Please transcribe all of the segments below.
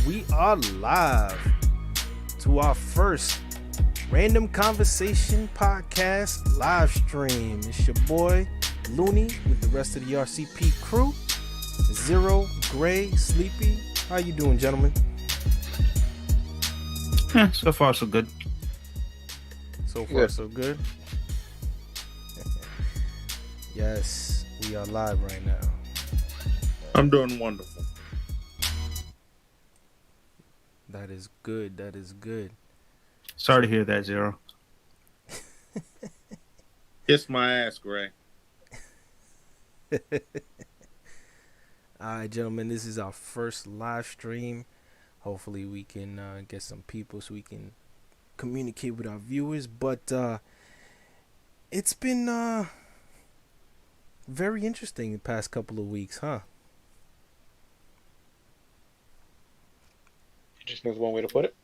we are live to our first Random Conversation Podcast live stream. It's your boy Looney with the rest of the RCP crew. Zero, Gray, Sleepy. How you doing, gentlemen? So far so good. So far so good. Yes, we are live right now. I'm doing wonderful. That is good. That is good. Sorry to hear that, Zero. Kiss my ass, Gray. All right, gentlemen, this is our first live stream. Hopefully we can get some people so we can communicate with our viewers. But it's been very interesting the past couple of weeks, huh? Interesting is one way to put it.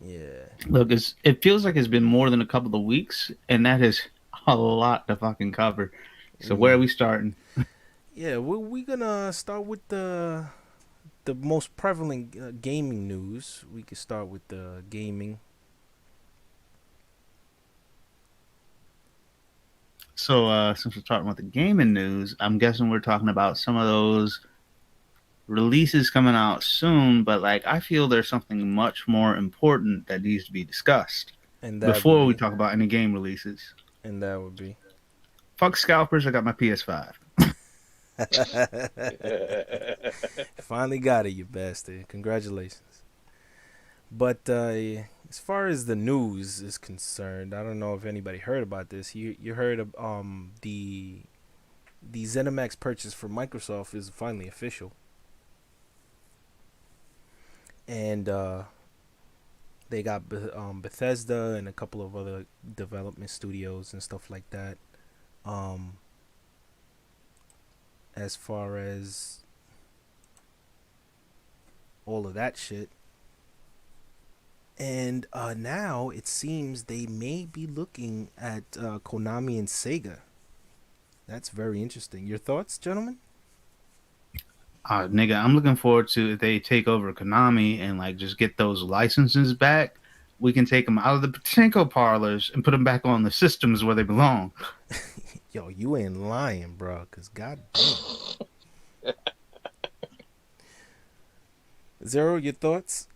Yeah. Look, it feels like it's been more than a couple of weeks, and that is a lot to fucking cover. So where are we starting? Yeah, we're gonna start with the most prevalent gaming news. We could start with the gaming. So since we're talking about the gaming news, I'm guessing we're talking about some of those releases coming out soon, but like I feel there's something much more important that needs to be discussed And that before we talk about any game releases. And that would be Fuck scalpers, I got my PS5. Finally got it, you bastard. Congratulations. But as far as the news is concerned, I don't know if anybody heard about this. You heard of the ZeniMax purchase for Microsoft is finally official. And they got Bethesda and a couple of other development studios and stuff like that. As far as all of that shit. And now it seems they may be looking at Konami and Sega. That's very interesting. Your thoughts, gentlemen? Nigga, I'm looking forward to if they take over Konami and like just get those licenses back. We can take them out of the pachinko parlors and put them back on the systems where they belong. Yo, you ain't lying, bro. Cause goddamn. Zero, your thoughts?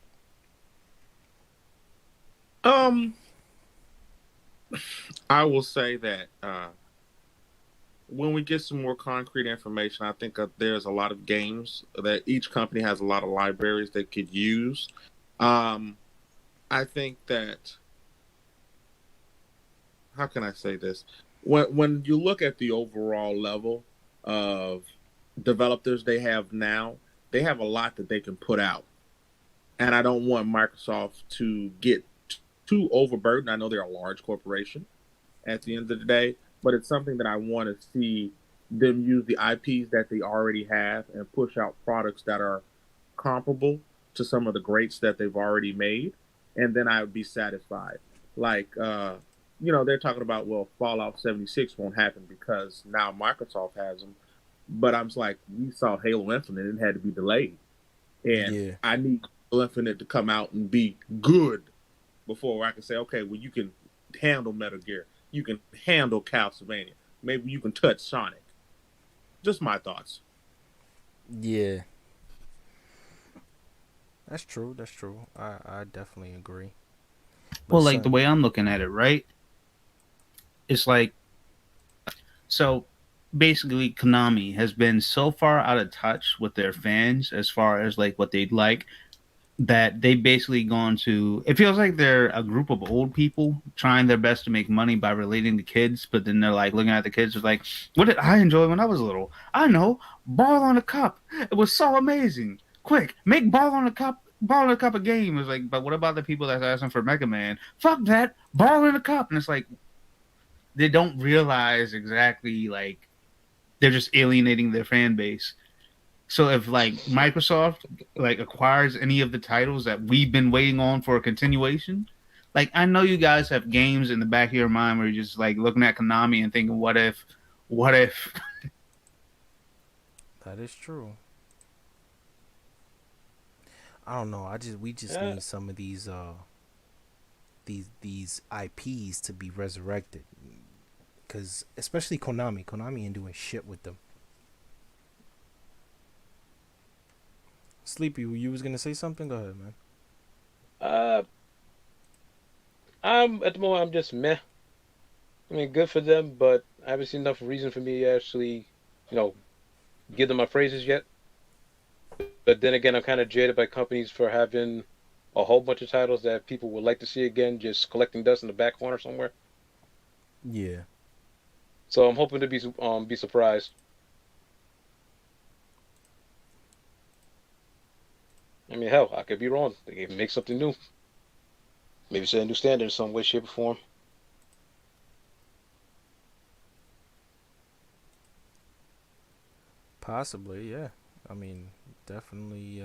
I will say that when we get some more concrete information, I think there's a lot of games that each company has a lot of libraries they could use. I think that, how can I say this? When you look at the overall level of developers they have now, they have a lot that they can put out. And I don't want Microsoft to get too overburdened. I know they're a large corporation at the end of the day, but it's something that I want to see them use the IPs that they already have and push out products that are comparable to some of the greats that they've already made. And then I would be satisfied. Like, they're talking about, well, Fallout 76 won't happen because now Microsoft has them. But I'm just like, we saw Halo Infinite and it had to be delayed. And I need Halo Infinite to come out and be good before I can say, okay, well, you can handle Metal Gear. You can handle Castlevania. Maybe you can touch Sonic. Just my thoughts. Yeah. That's true. That's true. I definitely agree. But well, like the way I'm looking at it, right? It's like, so basically Konami has been so far out of touch with their fans as far as like what they'd like that they basically gone to, it feels like they're a group of old people trying their best to make money by relating to kids, but then they're like looking at the kids, it's like, what did I enjoy when I was little? I know, Ball on a Cup. It was so amazing. Quick, make Ball on a Cup a game. It's like, but what about the people that's asking for Mega Man? Fuck that, Ball in a Cup. And it's like, they don't realize exactly, like, they're just alienating their fan base. So if like Microsoft like acquires any of the titles that we've been waiting on for a continuation, like I know you guys have games in the back of your mind where you're just like looking at Konami and thinking, what if? That is true. I don't know. We just Yeah, need some of these IPs to be resurrected, cause especially Konami ain't doing shit with them. Sleepy, you was gonna say something? Go ahead, man. uh, I'm at the moment. I'm just meh. I mean, good for them, but I haven't seen enough reason for me to actually, you know, give them my praises yet. But then again, I'm kind of jaded by companies for having a whole bunch of titles that people would like to see again, just collecting dust in the back corner somewhere. Yeah, So I'm hoping to be surprised. I mean, hell, I could be wrong. They can make something new. Maybe set a new standard in some way, shape, or form. possibly. Yeah, I mean, definitely.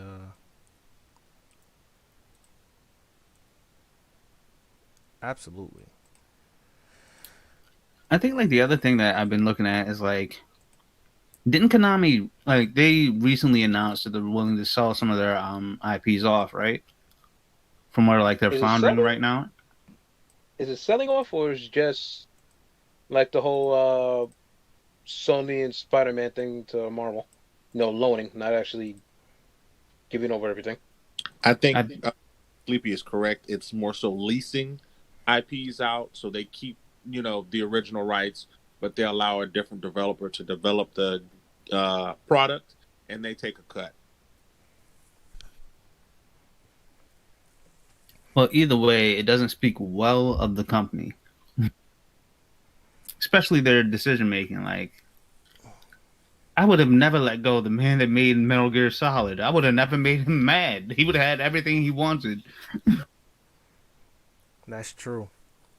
Absolutely. I think like the other thing that I've been looking at is like, didn't Konami like they recently announced that they're willing to sell some of their IPs off, right? From where like they're Is it floundering selling? right now. Is it selling off, or is it just like the whole Sony and Spider-Man thing to Marvel? No, loaning, not actually giving over everything. I think I Sleepy is correct. It's more so leasing IPs out, so they keep the original rights, but they allow a different developer to develop the product, and they take a cut. well, either way, it doesn't speak well of the company, especially their decision making. Like, I would have never let go of the man that made Metal Gear Solid. I would have never made him mad. He would have had everything he wanted. That's true.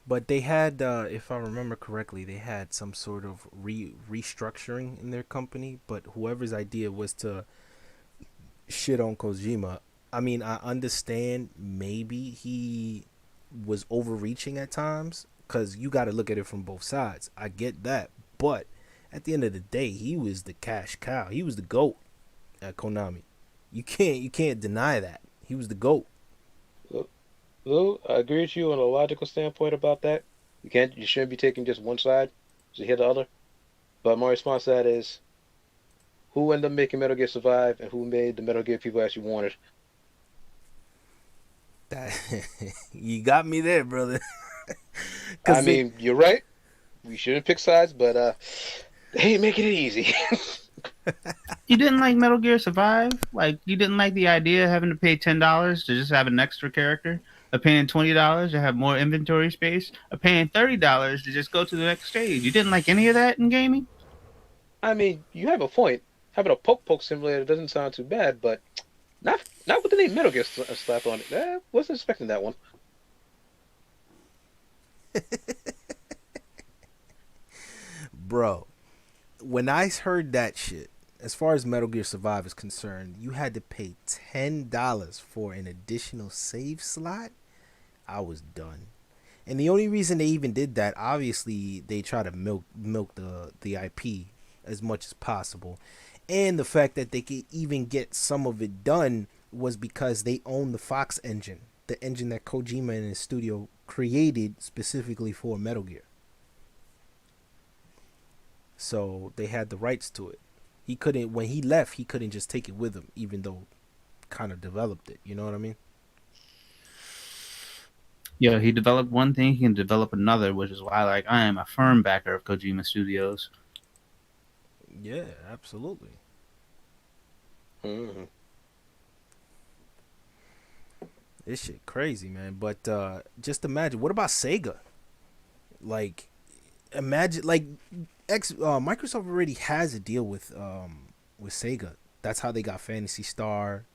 But they had, if I remember correctly, they had some sort of restructuring in their company. But whoever's idea was to shit on Kojima, I mean, I understand maybe he was overreaching at times because you got to look at it from both sides. I get that, but at the end of the day, he was the cash cow. He was the goat at Konami. You can't deny that he was the goat. Lou, I agree with you on a logical standpoint about that. You shouldn't be taking just one side to hit the other. But my response to that is, who ended up making Metal Gear survive, and who made the Metal Gear people actually wanted? That you got me there, brother. I Cause they mean, you're right. We shouldn't pick sides, but they ain't making it easy. You didn't like Metal Gear Survive? Like you didn't like the idea of having to pay $10 to just have an extra character, of paying $20 to have more inventory space, of paying $30 to just go to the next stage. You didn't like any of that in gaming? I mean, you have a point. Having a poke simulator doesn't sound too bad, but not with the name Metal Gear slapped on it. I wasn't expecting that one. bro, when I heard that shit, as far as Metal Gear Survive is concerned, you had to pay $10 for an additional save slot. I was done. And the only reason they even did that, obviously, they try to milk the IP as much as possible, and the fact that they could even get some of it done was because they own the Fox engine, the engine that Kojima and his studio created specifically for Metal Gear. So they had the rights to it. He couldn't when he left. He couldn't just take it with him, even though kind of developed it. You know what I mean? Yeah, he developed one thing, he can develop another, which is why like I am a firm backer of Kojima Studios. Yeah, absolutely. Hmm. This shit crazy, man. But just imagine, what about Sega? Like, imagine like Microsoft already has a deal with Sega. That's how they got Fantasy Star.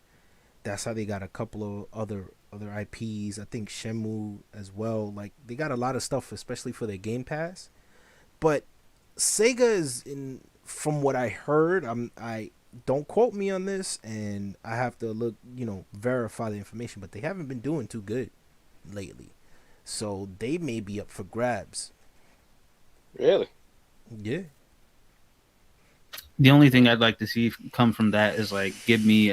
That's how they got a couple of other IPs. I think Shenmue as well. Like they got a lot of stuff, especially for their Game Pass. But Sega is in, from what I heard. I don't quote me on this, and I have to look, verify the information. But they haven't been doing too good lately, so they may be up for grabs. Really? Yeah, The only thing I'd like to see come from that is like give me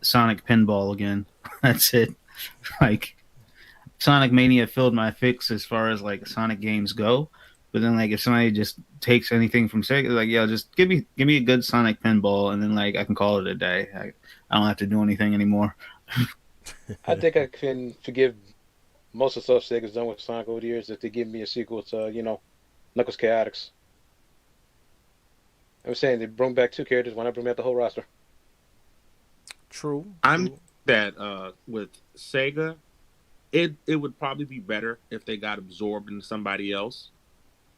Sonic Pinball again. That's it. Like Sonic Mania filled my fix as far as like Sonic games go. But then like if somebody just takes anything from Sega, like yeah, just give me a good Sonic Pinball, and then like I can call it a day. I don't have to do anything anymore. I think I can forgive most of the stuff Sega's done with Sonic over the years if they give me a sequel to, Knuckles Chaotix. I was saying they bring back two characters. Why not bring back the whole roster? True. I'm True. that with Sega, it would probably be better if they got absorbed into somebody else,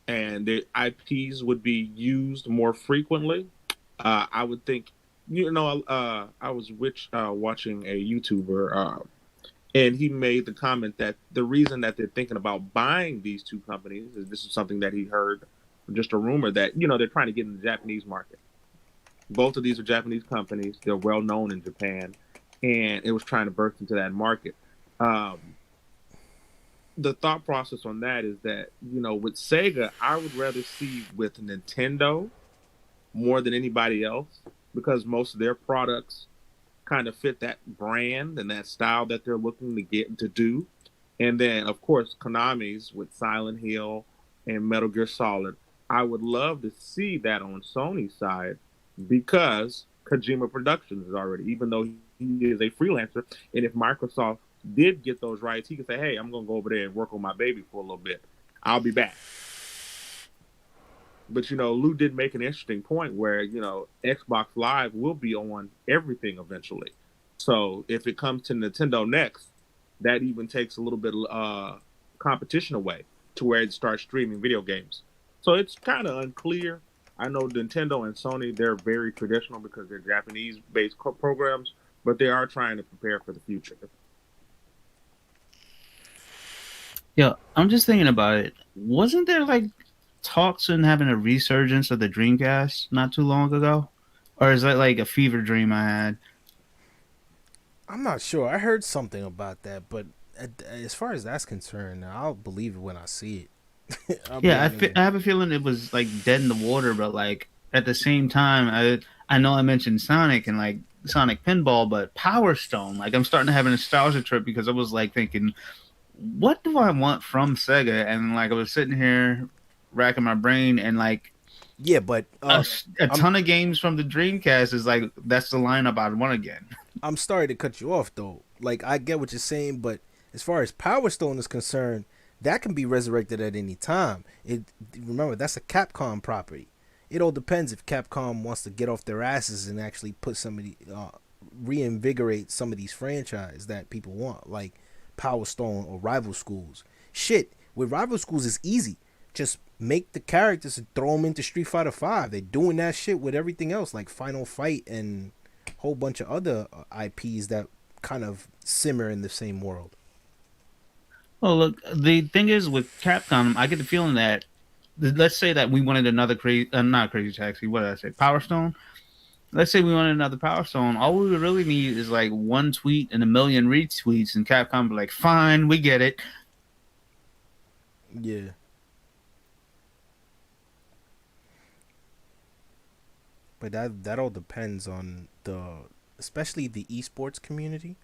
and their IPs would be used more frequently. I would think, I was watching a YouTuber, and he made the comment that the reason that they're thinking about buying these two companies is this is something that he heard, just a rumor that they're trying to get in the Japanese market. Both of these are Japanese companies; they're well known in Japan, and it was trying to burst into that market. Um, the thought process on that is that with Sega, I would rather see with Nintendo more than anybody else because most of their products kind of fit that brand and that style that they're looking to get to do. And then, of course, Konami's with Silent Hill and Metal Gear Solid. I would love to see that on Sony's side because Kojima Productions is already, even though he is a freelancer, and if Microsoft did get those rights, he could say, "Hey, I'm going to go over there and work on my baby for a little bit. I'll be back." But Lou did make an interesting point where Xbox Live will be on everything eventually. So if it comes to Nintendo next, that even takes a little bit of competition away to where it starts streaming video games. So it's kind of unclear. I know Nintendo and Sony, they're very traditional because they're Japanese-based programs, but they are trying to prepare for the future. Yeah, I'm just thinking about it. Wasn't there like talks and having a resurgence of the Dreamcast not too long ago? Or is that like a fever dream I had? I'm not sure. I heard something about that, but as far as that's concerned, I'll believe it when I see it. I'll be Yeah, honest. I have a feeling it was like dead in the water, but like at the same time, I know I mentioned Sonic and like Sonic Pinball, but Power Stone, like I'm starting to have a nostalgia trip because I was like thinking, what do I want from Sega? And like I was sitting here racking my brain, and like Yeah, but a I'm ton of games from the Dreamcast is like that's the lineup I'd want again. I'm sorry to cut you off though. Like I get what you're saying, but as far as Power Stone is concerned, that can be resurrected at any time. It remember that's a Capcom property. It all depends if Capcom wants to get off their asses and actually put somebody reinvigorate some of these franchises that people want, like Power Stone or Rival Schools. Shit, with Rival Schools is easy. Just make the characters and throw them into Street Fighter Five. They're doing that shit with everything else, like Final Fight and a whole bunch of other IPs that kind of simmer in the same world. Well, look, the thing is with Capcom, I get the feeling that let's say that we wanted another crazy, not Crazy Taxi. What did I say? Power Stone. Let's say we wanted another Power Stone. All we would really need is like one tweet and a million retweets, and Capcom be like, "Fine, we get it." Yeah. But that all depends on especially the esports community.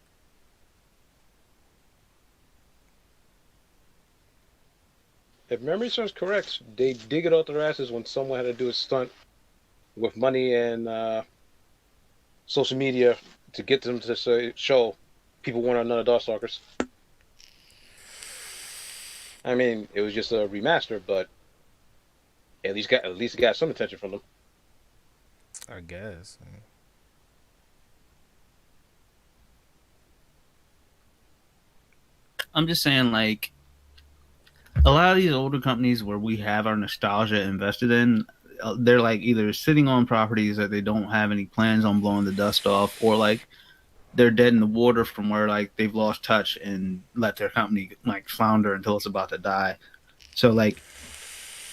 If memory serves correct, they dig it out their asses when someone had to do a stunt with money and social media to get them to show people want another Darkstalkers. I mean, it was just a remaster, but at least got some attention from them. I guess. I'm just saying, like a lot of these older companies where we have our nostalgia invested in, they're like either sitting on properties that they don't have any plans on blowing the dust off, or like they're dead in the water from where like they've lost touch and let their company like flounder until it's about to die. So like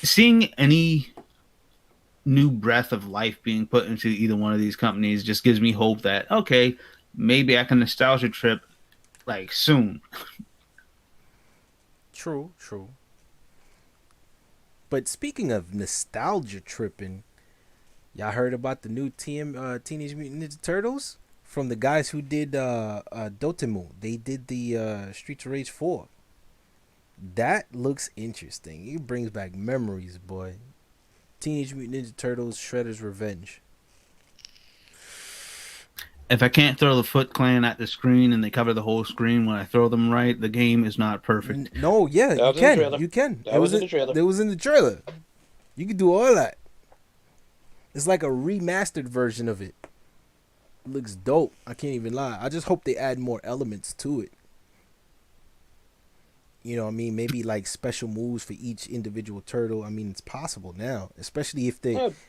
seeing any new breath of life being put into either one of these companies just gives me hope that okay, maybe I can nostalgia trip like soon. True, true. But speaking of nostalgia tripping, y'all heard about the new Teenage Mutant Ninja Turtles from the guys who did Dotemu. They did the Streets of Rage 4. That looks interesting. It brings back memories, boy. Teenage Mutant Ninja Turtles Shredder's Revenge. If I can't throw the Foot Clan at the screen and they cover the whole screen when I throw them right, the game is not perfect. No, yeah, That you was in the can. trailer. You can. That was in the trailer. It was in the trailer. You can do all that. It's like a remastered version of it. It looks dope. I can't even lie. I just hope they add more elements to it. You know what I mean? Maybe like special moves for each individual turtle. I mean, it's possible now, especially if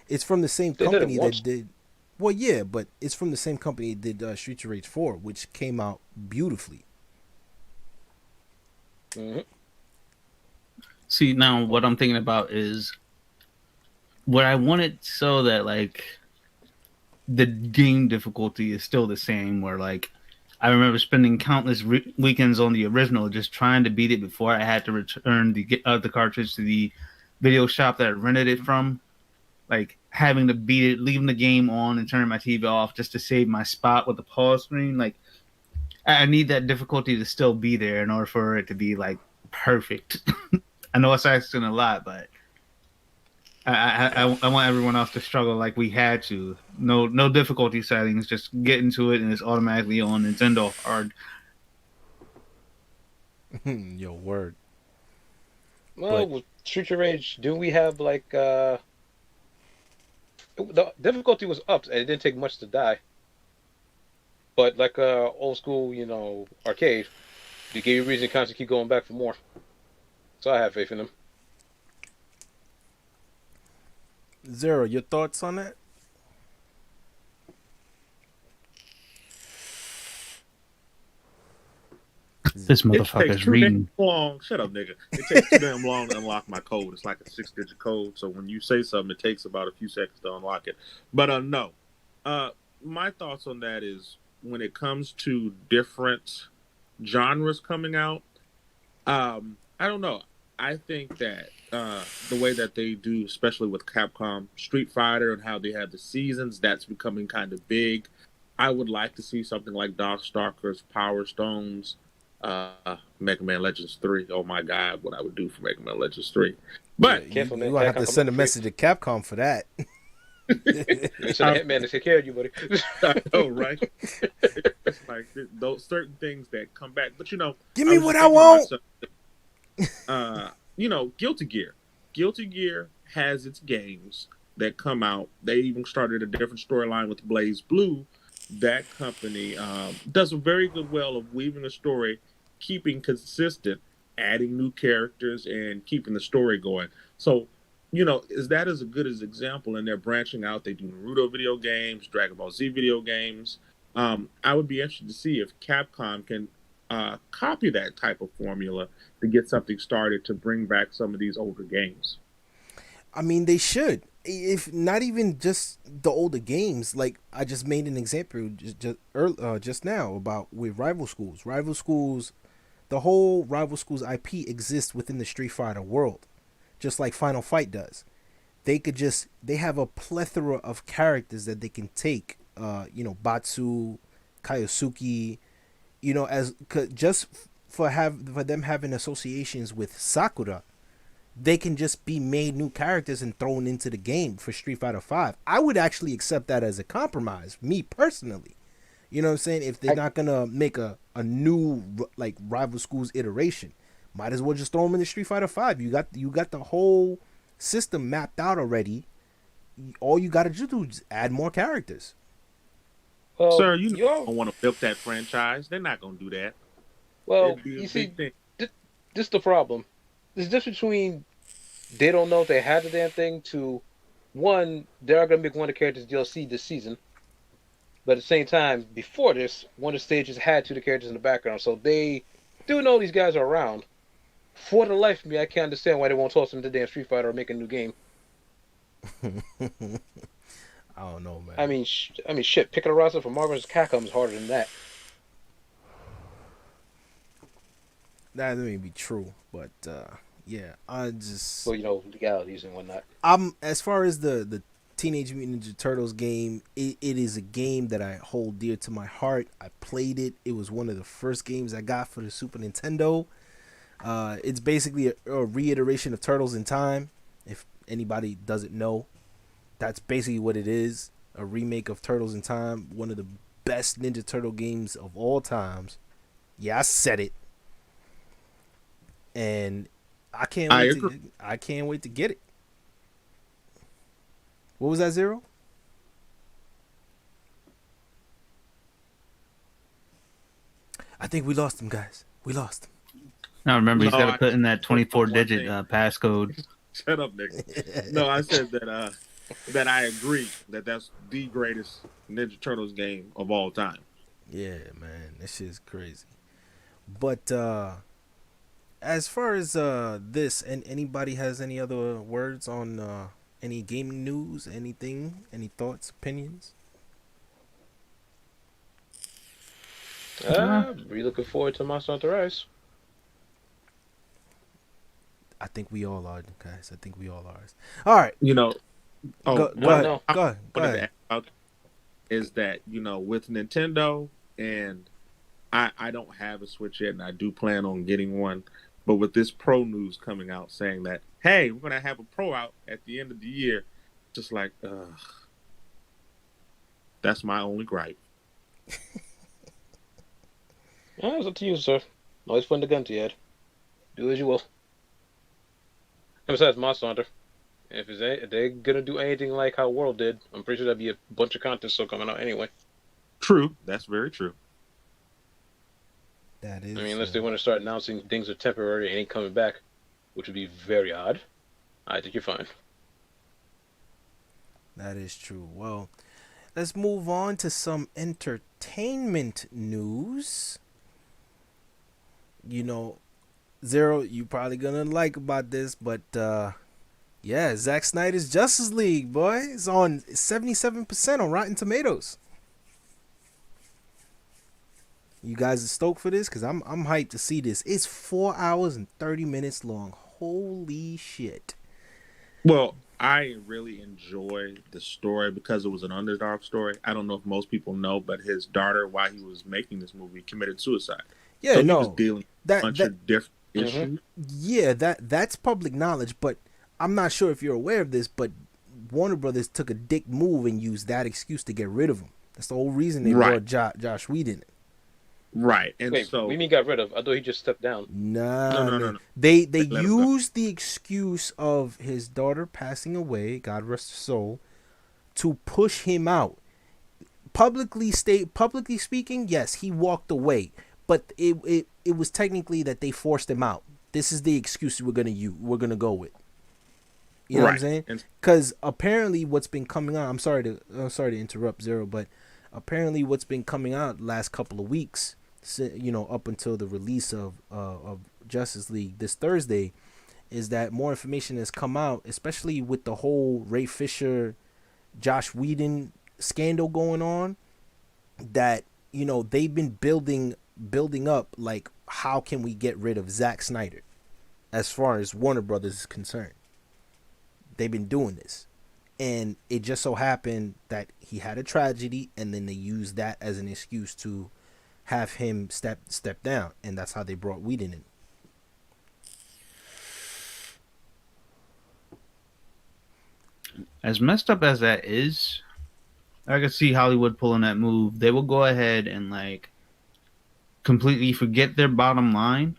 it's from the same They did it company once. that did. Well, yeah, but it's from the same company that did Streets of Rage 4, which came out beautifully. Mm-hmm. See, now what I'm thinking about is what I wanted so that like the game difficulty is still the same. Where like I remember spending countless weekends on the original just trying to beat it before I had to return the cartridge to the video shop that I rented it from. Like having to beat it, leaving the game on, and turning my TV off just to save my spot with the pause screen. Like I need that difficulty to still be there in order for it to be like perfect. I know it's asking a lot, but I want everyone else to struggle like we had to. No difficulty settings, just get into it and it's automatically on Nintendo hard. Yo, word. Well, with Street of Rage, do we have like the difficulty was upped and it didn't take much to die. But like old school, arcade, they gave you a reason to constantly keep going back for more. So I have faith in them. Zero, your thoughts on that? This It motherfucker's takes too reading. damn long. Shut up, nigga. It takes too damn long to unlock my code. It's like a 6-digit code. So when you say something, it takes about a few seconds to unlock it. But no. My thoughts on that is when it comes to different genres coming out, I don't know. I think that the way that they do, especially with Capcom Street Fighter and how they have the seasons, that's becoming kind of big. I would like to see something like Darkstalkers, Power Stones, Mega Man Legends 3. Oh my God, what I would do for Mega Man Legends 3. But you Careful, man. gonna have to Capcom send a free. message to Capcom for that. You send a hitman to take care of you, buddy. I know, right? It's like those certain things that come back. But Give me was what just I thinking to want. myself, Guilty Gear. Guilty Gear has its games that come out. They even started a different storyline with Blaze Blue. That company does a very good well of weaving a story, keeping consistent, adding new characters, and keeping the story going. So, is that as good as example? And they're branching out. They do Naruto video games, Dragon Ball Z video games. I would be interested to see if Capcom can copy that type of formula to get something started to bring back some of these older games. I mean, they should. If not even just the older games, like I just made an example just now about with Rival Schools. Rival Schools, the whole Rival Schools IP exists within the Street Fighter world, just like Final Fight does. They have a plethora of characters that they can take. Batsu, Kaiosuke, just for them having associations with Sakura, they can just be made new characters and thrown into the game for Street Fighter 5. I would actually accept that as a compromise, me personally. You know what I'm saying? If they're not gonna make a new like Rival Schools iteration, might as well just throw them in the Street Fighter 5. You got the whole system mapped out already. All you got to do is add more characters. Well, Sir, you don't want to milk that franchise. They're not going to do that. Well, It'd be a you see, big thing. this is the problem. There's a difference between they don't know if they had the damn thing to, one, they are going to make one of the characters DLC this season. But at the same time, before this, one of the stages had two of the characters in the background. So they do know these guys are around. For the life of me, I can't understand why they won't toss them to damn Street Fighter or make a new game. I don't know, man. I mean, shit. Picking a roster for Marvel vs. Capcom is harder than that. That may be true, but yeah, I just Well, legalities and whatnot. as far as the Teenage Mutant Ninja Turtles game. It is a game that I hold dear to my heart. I played it. It was one of the first games I got for the Super Nintendo. It's basically a reiteration of Turtles in Time. If anybody doesn't know, that's basically what it is. A remake of Turtles in Time. One of the best Ninja Turtle games of all times. Yeah, I said it. And I can't wait to get it. What was that, Zero? I think we lost him, guys. We lost him. Now remember, he's No, got to I- put in that 24-digit passcode. Shut up, Nick. No, I said that I agree that that's the greatest Ninja Turtles game of all time. Yeah, man, this shit's crazy. But as far as this, and anybody has any other words on any gaming news, anything, any thoughts, opinions? Really looking forward to Monster Hunter Rise. I think we all are, guys. I think we all are. All right. You know, Go one ahead. no. Go ahead. Go wanted to ahead. add about is that, with Nintendo, and I don't have a Switch yet, and I do plan on getting one, but with this Pro news coming out saying that, hey, we're going to have a Pro out at the end of the year, just like, ugh. That's my only gripe. Yeah, it's up to you, sir. Always fun to gun to your head. Do as you will. And besides Monster Hunter, if they're gonna do anything like how World did, I'm pretty sure there'll be a bunch of content still coming out anyway. True. That's very true. That is. I mean, unless they want to start announcing things are temporary and ain't coming back, which would be very odd. I think you're fine. That is true. Well, let's move on to some entertainment news. Zero, you probably gonna like about this, but yeah, Zack Snyder's Justice League, boy, is on 77% on Rotten Tomatoes. You guys are stoked for this? Because I'm hyped to see this. It's 4 hours and 30 minutes long. Holy shit. Well, I really enjoy the story because it was an underdog story. I don't know if most people know, but his daughter, while he was making this movie, committed suicide. Yeah, so no. he was dealing with a bunch of different issues. Yeah, that's public knowledge, but I'm not sure if you're aware of this, but Warner Brothers took a dick move and used that excuse to get rid of him. That's the whole reason they brought Josh Whedon. Right, and Wait, so what do you mean got rid of? I thought he just stepped down. No. They Let him go. used the excuse of his daughter passing away, God rest her soul, to push him out. Publicly speaking, yes, he walked away, but it was technically that they forced him out. This is the excuse we're gonna go with. You know what I'm saying? Because apparently, what's been coming out. I'm sorry to interrupt, Zero, but apparently, what's been coming out last couple of weeks, up until the release of Justice League this Thursday, is that more information has come out, especially with the whole Ray Fisher, Josh Whedon scandal going on, that they've been building up, like, how can we get rid of Zack Snyder as far as Warner Brothers is concerned. They've been doing this, and it just so happened that he had a tragedy, and then they used that as an excuse to have him step down, and that's how they brought Whedon in. As messed up as that is, I could see Hollywood pulling that move. They will go ahead and completely forget their bottom line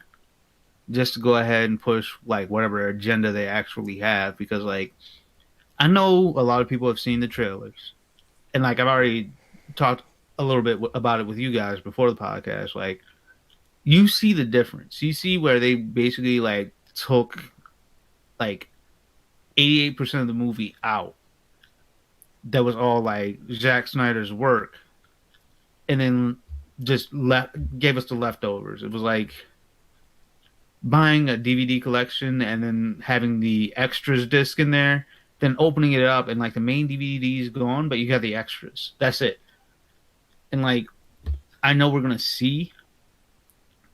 just to go ahead and push whatever agenda they actually have, because I know a lot of people have seen the trailers, and I've already talked a little bit about it with you guys before the podcast. You see the difference. You see where they basically took 88% of the movie out. That was all Zack Snyder's work, and then just gave us the leftovers. It was like buying a DVD collection and then having the extras disc in there, then opening it up and the main DVD is gone, but you got the extras. That's it. And I know we're gonna see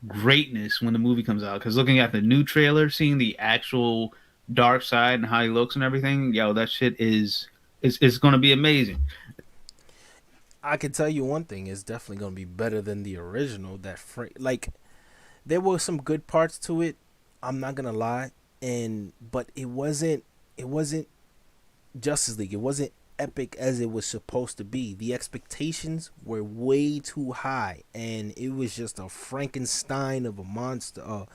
greatness when the movie comes out, because looking at the new trailer, seeing the actual dark side and how he looks and everything, that shit is It's going to be amazing. I can tell you one thing: it's definitely gonna be better than the original. Like there were some good parts to it. I'm not gonna lie, but it wasn't Justice League. It wasn't epic as it was supposed to be. The expectations were way too high, and it was just a Frankenstein of a monster,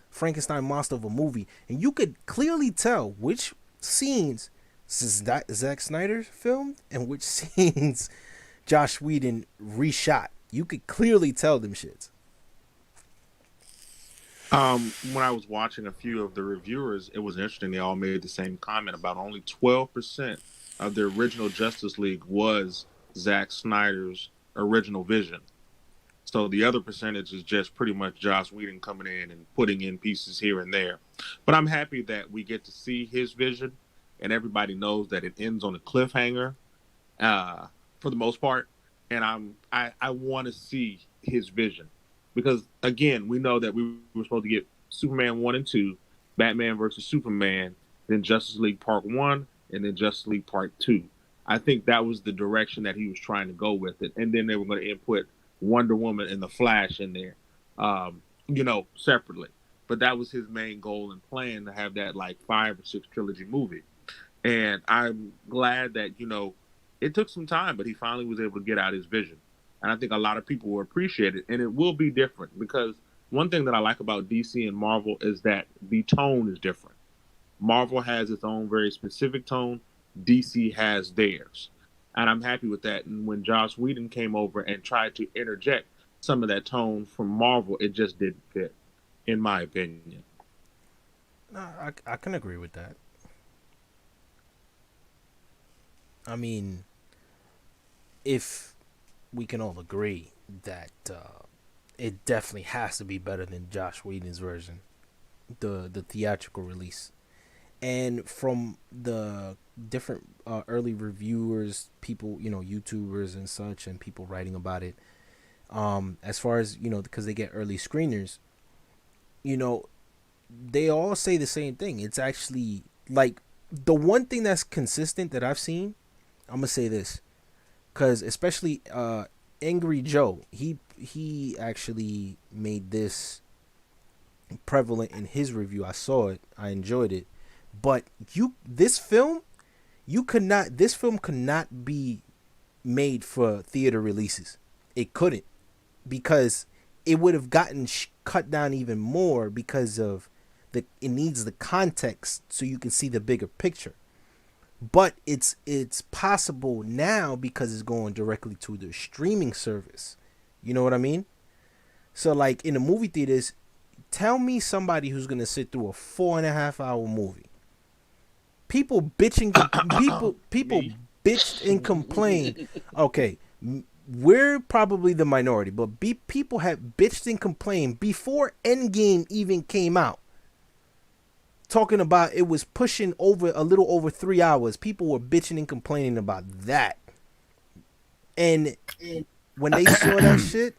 Frankenstein monster of a movie. And you could clearly tell which scenes Zack Snyder filmed and which scenes Josh Whedon reshot. You could clearly tell them shits. When I was watching a few of the reviewers, it was interesting. They all made the same comment about only 12% of the original Justice League was Zack Snyder's original vision. So the other percentage is just pretty much Joss Whedon coming in and putting in pieces here and there. But I'm happy that we get to see his vision, and everybody knows that it ends on a cliffhanger, for the most part. And I want to see his vision because again, we know that we were supposed to get Superman 1 and 2, Batman versus Superman, then Justice League Part 1, and then Justice League Part 2. I think that was the direction that he was trying to go with it, and then they were going to input Wonder Woman and the Flash in there, separately. But that was his main goal and plan, to have that like 5 or 6 trilogy movie. And I'm glad that, it took some time, but he finally was able to get out his vision. And I think a lot of people will appreciate it. And it will be different because one thing that I like about DC and Marvel is that the tone is different. Marvel has its own very specific tone. DC has theirs. And I'm happy with that. And when Joss Whedon came over and tried to interject some of that tone from Marvel, it just didn't fit, in my opinion. No, I can agree with that. I mean, if we can all agree that it definitely has to be better than Josh Whedon's version, the theatrical release. And from the different early reviewers, people, YouTubers and such, and people writing about it, as far as, because they get early screeners, they all say the same thing. It's actually like the one thing that's consistent that I've seen. I'm gonna say this, because especially Angry Joe, he actually made this prevalent in his review. I saw it, I enjoyed it, but this film could not be made for theater releases. It couldn't, because it would have gotten cut down even more because of it needs the context so you can see the bigger picture. But it's possible now because it's going directly to the streaming service. You know what I mean? So like in the movie theaters, tell me somebody who's gonna sit through a 4.5 hour movie. People bitching, people bitched and complained. Okay, we're probably the minority, but people had bitched and complained before Endgame even came out, talking about it was pushing over a little over 3 hours. People were bitching and complaining about that. And when they saw that shit,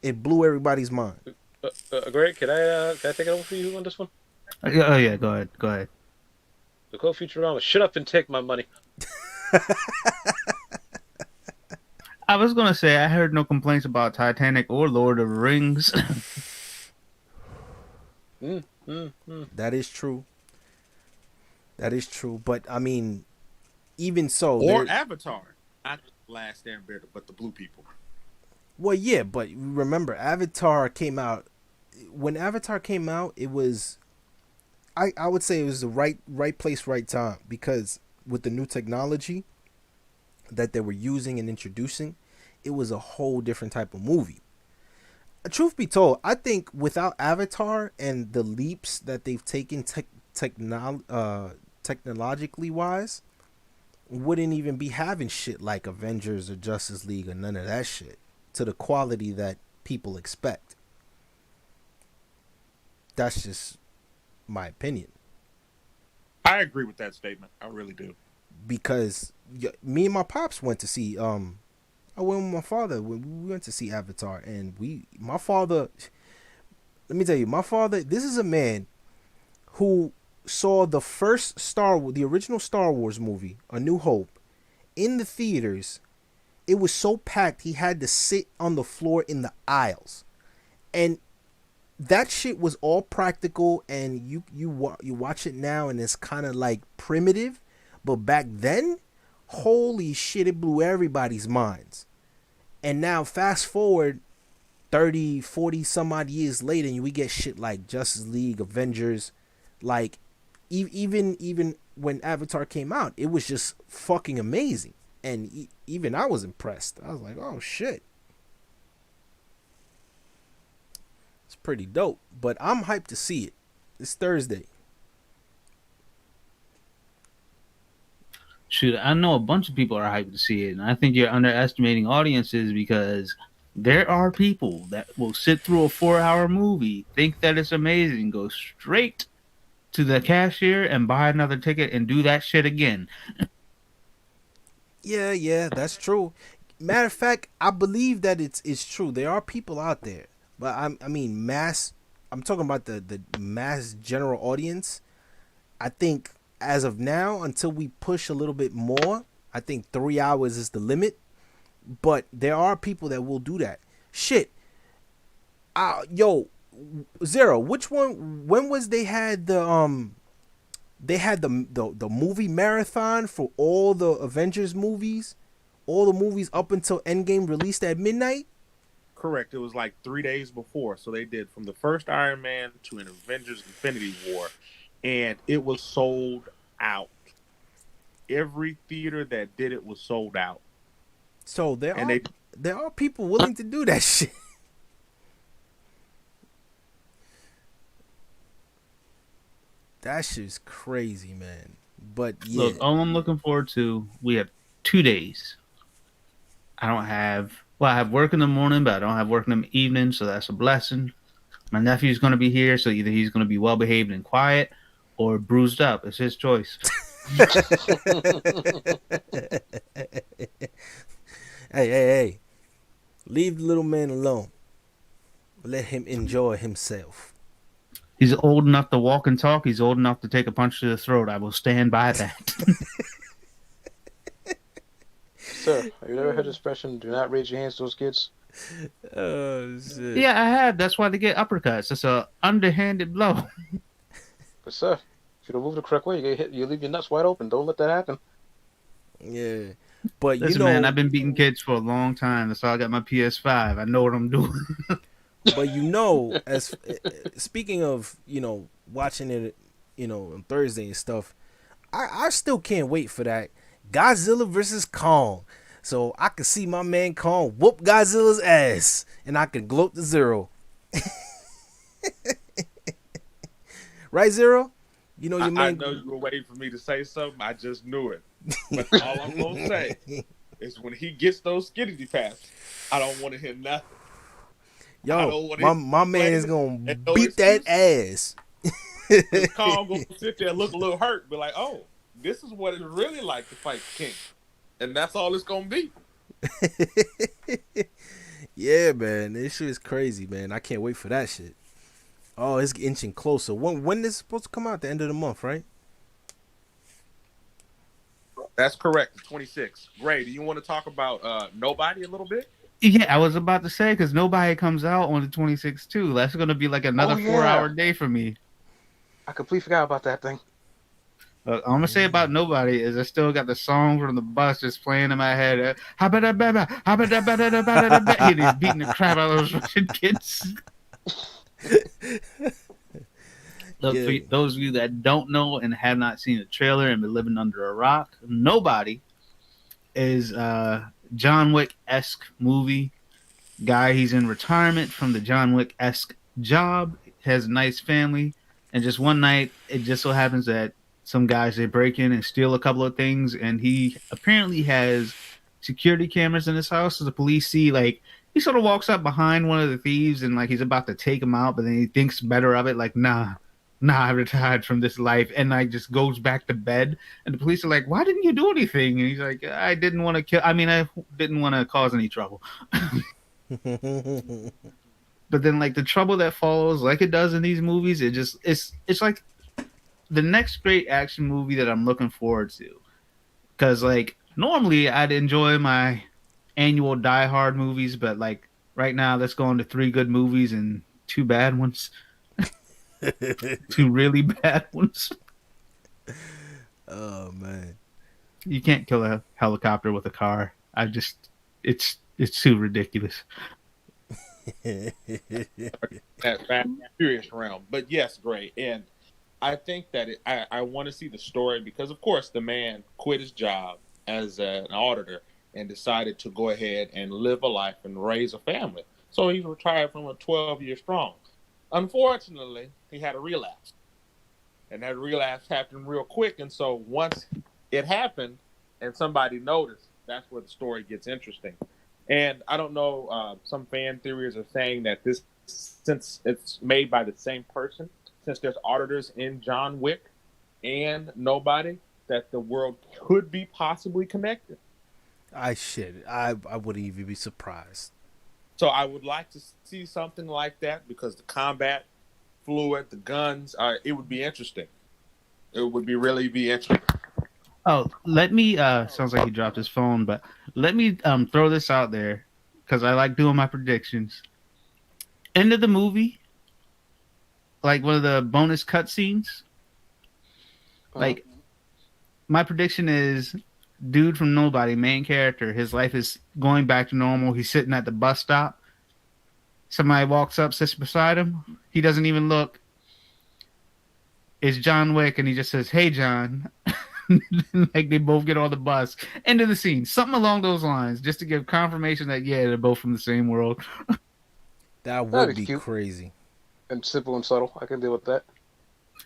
it blew everybody's mind. Greg, can I take it over for you on this one? Oh yeah, go ahead. The quote Futurama: "Shut up and take my money." I was gonna say I heard no complaints about Titanic or Lord of the Rings. That is true. That is true. But I mean, even so, or Avatar, not the Last Airbender, but the blue people. Well, yeah, but remember, Avatar came out. When Avatar came out, it was, I would say it was the right place, right time, because with the new technology that they were using and introducing, it was a whole different type of movie. Truth be told, I think without Avatar and the leaps that they've taken technologically wise, wouldn't even be having shit like Avengers or Justice League or none of that shit to the quality that people expect. That's just my opinion. I agree with that statement. I really do. Because me and my pops went to see I went with my father when we went to see Avatar, and my father, let me tell you, my father, this is a man who saw the original Star Wars movie, A New Hope, in the theaters, it was so packed he had to sit on the floor in the aisles, and that shit was all practical. And you watch it now, and it's kind of like primitive, but back then, holy shit, it blew everybody's minds. And now fast forward 30, 40 some odd years later, and we get shit like Justice League, Avengers, like even when Avatar came out, it was just fucking amazing. And even I was impressed. I was like, oh shit, it's pretty dope. But I'm hyped to see it. It's Thursday. Shoot, I know a bunch of people are hyped to see it, and I think you're underestimating audiences because there are people that will sit through a 4-hour movie, think that it's amazing, go straight to the cashier and buy another ticket and do that shit again. Yeah, that's true. Matter of fact, I believe that it's true. There are people out there, but I mean mass. I'm talking about the mass general audience. I think as of now, until we push a little bit more, I think 3 hours is the limit. But there are people that will do that. Shit. Yo, Zero. Which one? When was they had the movie marathon for all the Avengers movies, all the movies up until Endgame released at midnight? Correct. It was like 3 days before. So they did from the first Iron Man to an Avengers Infinity War. And it was sold out. Every theater that did it was sold out. So there are people willing to do that shit. That shit's crazy, man. But yeah. Look, all I'm looking forward to, we have 2 days. I have work in the morning, but I don't have work in the evening, so that's a blessing. My nephew's going to be here, so either he's going to be well behaved and quiet or bruised up. It's his choice. Hey. Leave the little man alone. Let him enjoy himself. He's old enough to walk and talk. He's old enough to take a punch to the throat. I will stand by that. Sir, have you ever heard the expression, do not raise your hands to those kids? Oh, shit. Yeah, I have. That's why they get uppercuts. It's a underhanded blow. But sir, if you don't move the correct way, you get hit. You leave your nuts wide open. Don't let that happen. Yeah. But Listen, man, I've been beating kids for a long time. That's why I got my PS5. I know what I'm doing. But as speaking of, watching it, on Thursday and stuff, I still can't wait for that Godzilla versus Kong. So I can see my man Kong whoop Godzilla's ass, and I can gloat to Zero. Right, Zero? Your man. I know you were waiting for me to say something. I just knew it. But all I'm gonna say is when he gets those skinny pants, I don't want to hear nothing. Yo, my man is gonna beat that ass. Kong gonna sit there and look a little hurt, be like, "Oh, this is what it's really like to fight the king," and that's all it's gonna be. Yeah, man, this shit is crazy, man. I can't wait for that shit. Oh, it's inching closer. When is it supposed to come out? The end of the month, right? That's correct. 26. Gray, do you want to talk about Nobody a little bit? Yeah, I was about to say, because Nobody comes out on the 26th, too. That's going to be like another 4-hour day for me. I completely forgot about that thing. I'm going to say about Nobody is I still got the song from the bus just playing in my head. He's beating the crap out of those Russian kids. Look, for those of you that don't know and have not seen the trailer and been living under a rock, Nobody is a John Wick-esque movie. Guy, he's in retirement from the John Wick-esque job, has a nice family, and just one night, it just so happens that some guys, they break in and steal a couple of things, and he apparently has security cameras in his house, so the police see, he sort of walks up behind one of the thieves, and, he's about to take him out, but then he thinks better of it, nah, I retired from this life, and just goes back to bed. And the police are like, why didn't you do anything? And he's like, I didn't want to I didn't want to cause any trouble. But then the trouble that follows, like it does in these movies, it's the next great action movie that I'm looking forward to, because like normally I'd enjoy my annual Die Hard movies, but like right now, let's go into 3 good movies and 2 bad ones, 2 really bad ones. Oh man. You can't kill a helicopter with a car. It's too ridiculous. That Fast and Furious realm. But yes, great. And I think that I want to see the story because, of course, the man quit his job as an auditor and decided to go ahead and live a life and raise a family. So he's retired from a 12-year strong. Unfortunately, he had a relapse. And that relapse happened real quick. And so once it happened and somebody noticed, that's where the story gets interesting. And I don't know, some fan theories are saying that this, since it's made by the same person, since there's auditors in John Wick and Nobody, that the world could be possibly connected. I wouldn't even be surprised. So I would like to see something like that because the combat fluid, the guns, it would be interesting. It would be interesting. Oh, let me. Sounds like he dropped his phone, but let me throw this out there because I like doing my predictions. End of the movie, like one of the bonus cutscenes. Like my prediction is, dude from Nobody, main character, his life is going back to normal. He's sitting at the bus stop. Somebody walks up, sits beside him. He doesn't even look. It's John Wick, and he just says, "Hey, John." Like they both get on the bus. End of the scene. Something along those lines, just to give confirmation that yeah, they're both from the same world. That would That'd be be cute. crazy. And simple and subtle. I can deal with that.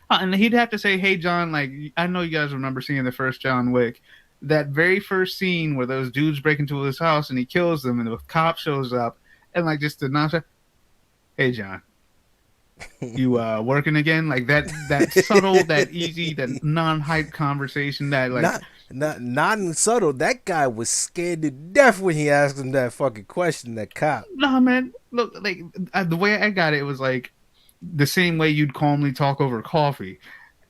And he'd have to say, "Hey, John." Like I know you guys remember seeing the first John Wick. That very first scene where those dudes break into his house and he kills them, and the cop shows up and like just the nonchalant, "Hey, John, you working again?" Like that subtle, that easy, that non-hype conversation that like not subtle. That guy was scared to death when he asked him that fucking question. That cop. nah, man, look, like the way I got it was like the same way you'd calmly talk over coffee.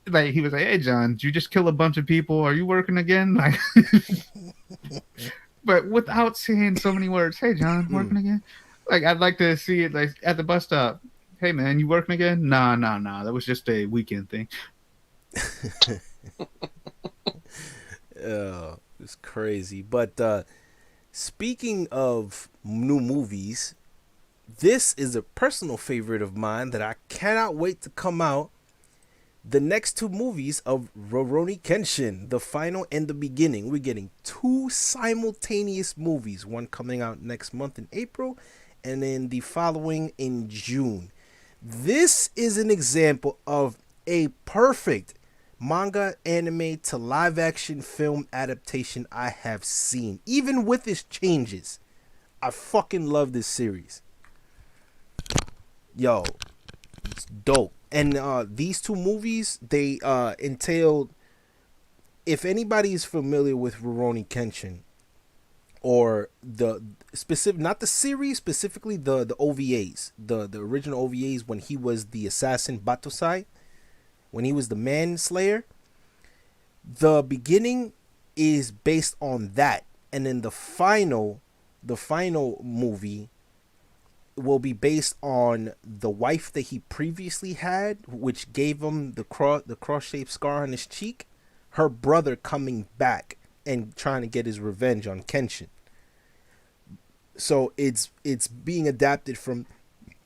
Like he was like, "Hey, John, did you just kill a bunch of people? Are you working again?" Like, but without saying so many words. "Hey, John, working again?" Like I'd like to see it like at the bus stop. "Hey, man, you working again?" Nah. That was just a weekend thing. It's crazy. But speaking of new movies, this is a personal favorite of mine that I cannot wait to come out. The next 2 movies of Rurouni Kenshin, The Final and The Beginning. We're getting 2 simultaneous movies, one coming out next month in April and then the following in June. This is an example of a perfect manga anime to live action film adaptation I have seen. Even with its changes, I fucking love this series. Yo, it's dope. And these 2 movies, they entailed, if anybody is familiar with Rurouni Kenshin, or the specific, not the series specifically, the OVAs, the original OVAs when he was the assassin Batosai, when he was the manslayer, the beginning is based on that, and then the final movie will be based on the wife that he previously had, which gave him the cross-shaped scar on his cheek, her brother coming back and trying to get his revenge on Kenshin. So it's being adapted from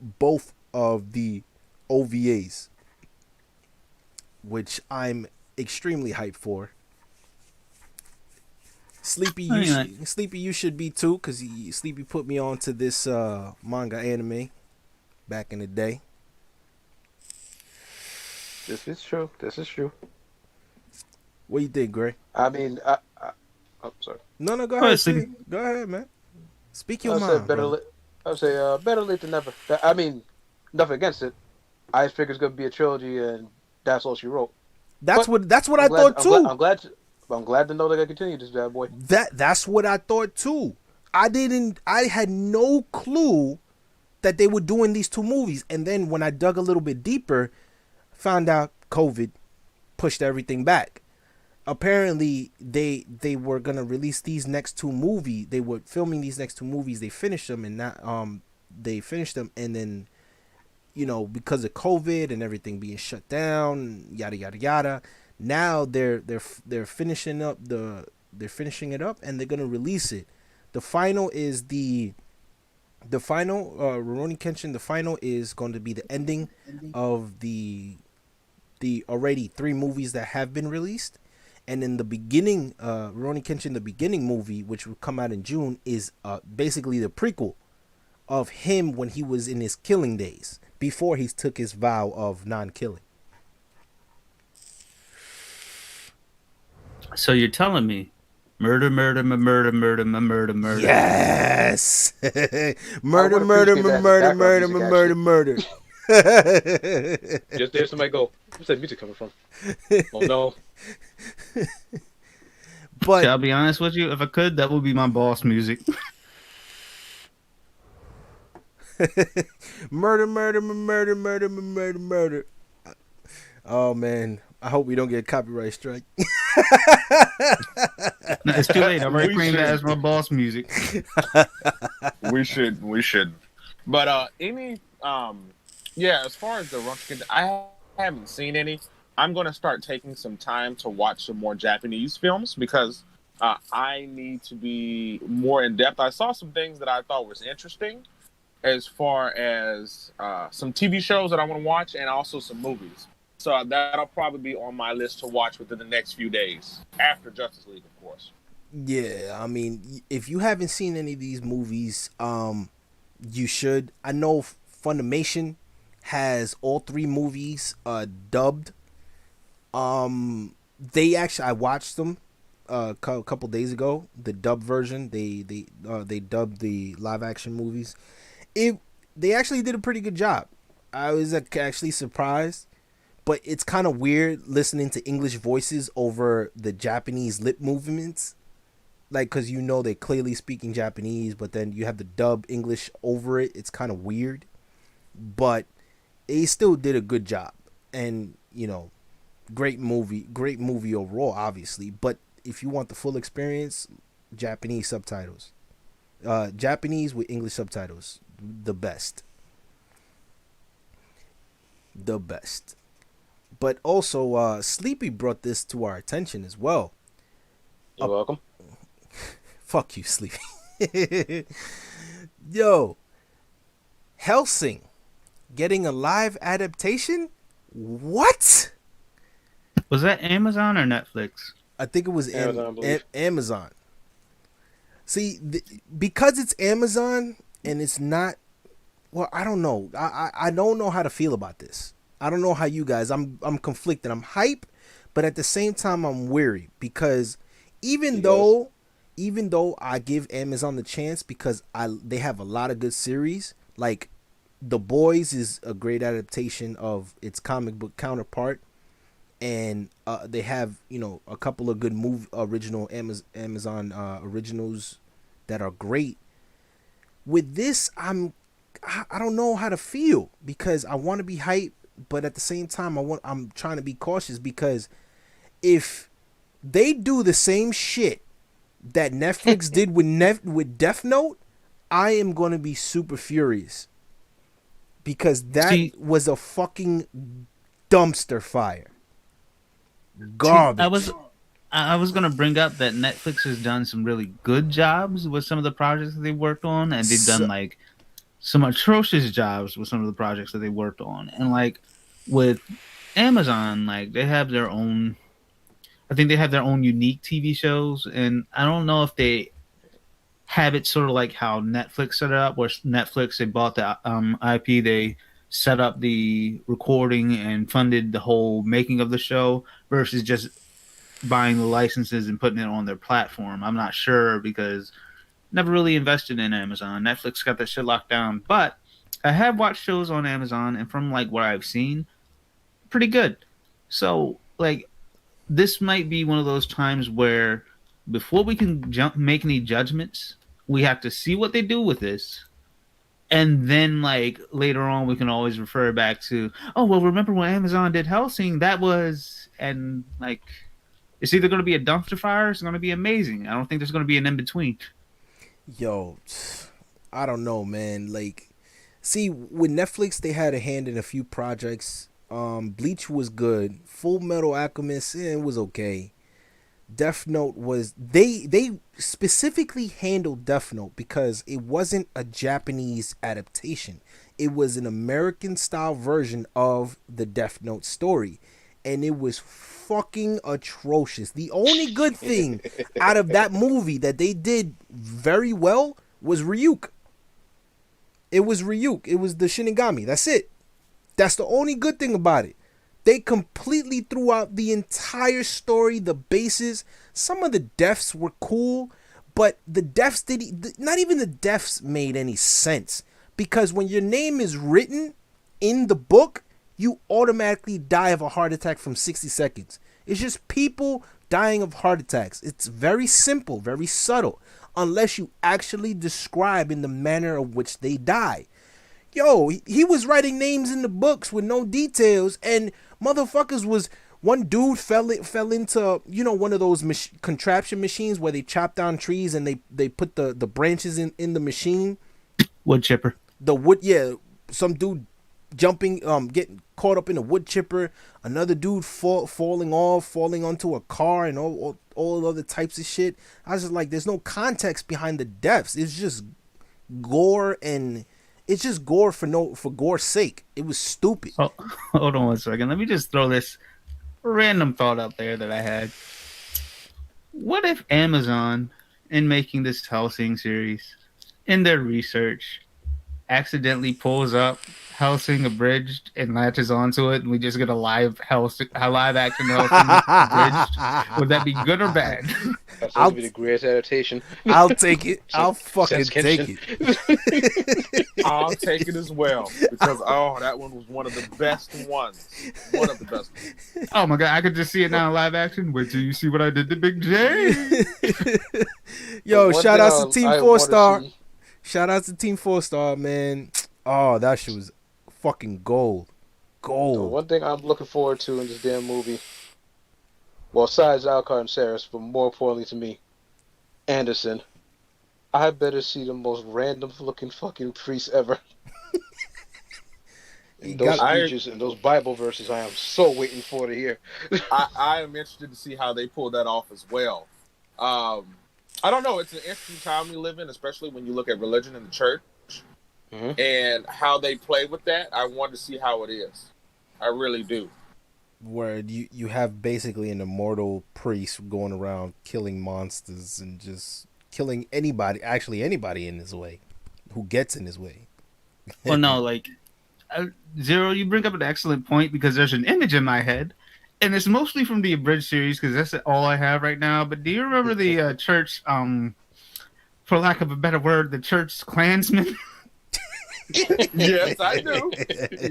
both of the OVAs, which I'm extremely hyped for. Sleepy, you should be too, because Sleepy put me on to this manga anime back in the day. This is true. What do you think, Gray? I mean, I'm sorry. No, go Go ahead, ahead, Sleepy. Go ahead, man. Speak your I mind, said better. brother. I would say better late than never. I mean, nothing against it. I just figured it's gonna be a trilogy, and that's all she wrote. That's But what I thought too. I'm glad to know they're gonna continue this bad boy. That's what I thought too. I had no clue that they were doing these 2 movies, and then when I dug a little bit deeper, found out COVID, pushed everything back. Apparently, they were gonna release these next two movies. They were filming these next two movies. They finished them, and not they finished them, and then because of COVID and everything being shut down, yada yada yada. Now they're finishing up they're finishing it up, and they're gonna release it. The final is the final Rurouni Kenshin. The final is going to be the ending of the already three movies that have been released, and in the beginning, Rurouni Kenshin, the beginning movie, which will come out in June, is basically the prequel of him when he was in his killing days before he took his vow of non-killing. So you're telling me murder, murder, murder, murder, murder, murder. Yes. Murder, I would murder, appreciate that murder, background murder, music, murder, murder. Just there, somebody go, where's that music coming from? Oh no. But Shall I be honest with you? If I could, that would be my boss music. murder, murder, murder, murder, murder, murder. Oh man, I hope we don't get a copyright strike. No, it's too late. I already We claimed that should. as my boss music. We should. But as far as the Russian, I haven't seen any. I'm going to start taking some time to watch some more Japanese films because I need to be more in depth. I saw some things that I thought was interesting as far as some TV shows that I want to watch and also some movies. So that'll probably be on my list to watch within the next few days after Justice League, of course. Yeah, I mean, if you haven't seen any of these movies, you should. I know Funimation has all three movies dubbed. They actually, I watched them a couple days ago. The dub version, they dubbed the live action movies. They actually did a pretty good job. I was actually surprised, but it's kind of weird listening to English voices over the Japanese lip movements. Like, because they're clearly speaking Japanese, but then you have the dub English over it. It's kind of weird, but they still did a good job. And, great movie overall, obviously. But if you want the full experience, Japanese subtitles. Japanese with English subtitles. The best. The best. But also, Sleepy brought this to our attention as well. You're welcome. Fuck you, Sleepy. Yo, Hellsing getting a live adaptation? What? Was that Amazon or Netflix? I think it was Amazon, I believe. Amazon. See, because it's Amazon and it's not. Well, I don't know. I don't know how to feel about this. I don't know how you guys. I'm conflicted. I'm hype, but at the same time I'm weary because even though I give Amazon the chance because they have a lot of good series. Like The Boys is a great adaptation of its comic book counterpart, and they have a couple of good original Amazon originals that are great. With this, I don't know how to feel because I want to be hyped, but at the same time I'm trying to be cautious because if they do the same shit that Netflix did with Death Note, I am going to be super furious because that was a fucking dumpster fire. Garbage. I was gonna bring up that Netflix has done some really good jobs with some of the projects that they worked on, and they've done like some atrocious jobs with some of the projects that they worked on. And like with Amazon, like they have their own. I think they have their own unique TV shows, and I don't know if they have it sort of like how Netflix set it up, where Netflix, they bought the IP, they set up the recording and funded the whole making of the show, versus just buying the licenses and putting it on their platform. I'm not sure because never really invested in Amazon. Netflix got that shit locked down, but I have watched shows on Amazon, and from like what I've seen, pretty good. So like, this might be one of those times where before we can make any judgments, we have to see what they do with this And then, like, later on, we can always refer back to, oh, well, remember when Amazon did Hellsing? That was, and, like, it's either going to be a dumpster fire or it's going to be amazing. I don't think there's going to be an in-between. Yo, I don't know, man. Like, see, with Netflix, they had a hand in a few projects. Bleach was good. Full Metal Alchemist, it was okay. Death Note was they specifically handled Death Note because it wasn't a Japanese adaptation. It was an American style version of the Death Note story, and it was fucking atrocious. The only good thing out of that movie that they did very well was Ryuk. It was Ryuk. It was the Shinigami. That's it. That's the only good thing about it. They completely threw out the entire story, the bases. Some of the deaths were cool, but the deaths not even the deaths made any sense. Because when your name is written in the book, you automatically die of a heart attack from 60 seconds. It's just people dying of heart attacks. It's very simple, very subtle, unless you actually describe in the manner of which they die. Yo, he was writing names in the books with no details, and motherfuckers was, one dude fell into, one of those contraption machines where they chop down trees and they put the branches in the machine. Wood chipper. The wood, yeah. Some dude jumping, getting caught up in a wood chipper. Another dude falling onto a car, and all other types of shit. I was just like, there's no context behind the deaths. It's just gore, and it's just gore for gore's sake. It was stupid. Oh, hold on one second. Let me just throw this random thought out there that I had. What if Amazon, in making this Hellsing series, in their research, accidentally pulls up Hellsing Abridged and latches onto it, and we just get a live action Hellsing Abridged? Would that be good or bad? That's supposed to be the greatest adaptation. I'll take it. I'll fucking take it. I'll take it as well, because that one was one of the best ones. One of the best ones. Oh my god, I could just see it now in live action. Wait till you see what I did to Big J. Yo, shout out to Team 4-Star. Shout out to Team 4-Star, man. Oh, that shit was fucking gold. Gold. One thing I'm looking forward to in this damn movie, well, besides Alcott and Saris, but more importantly to me, Anderson. I better see the most random looking fucking priest ever. And those speeches and those Bible verses, I am so waiting for to hear. I am interested to see how they pull that off as well. I don't know. It's an interesting time we live in, especially when you look at religion and the church, and how they play with that. I want to see how it is. I really do. Where you have basically an immortal priest going around killing monsters and just killing anybody in his way, who gets in his way. Well, no, like, Zero, you bring up an excellent point, because there's an image in my head, and it's mostly from the Abridged series, because that's all I have right now. But do you remember the church, for lack of a better word, the church Klansmen? Yes, I do.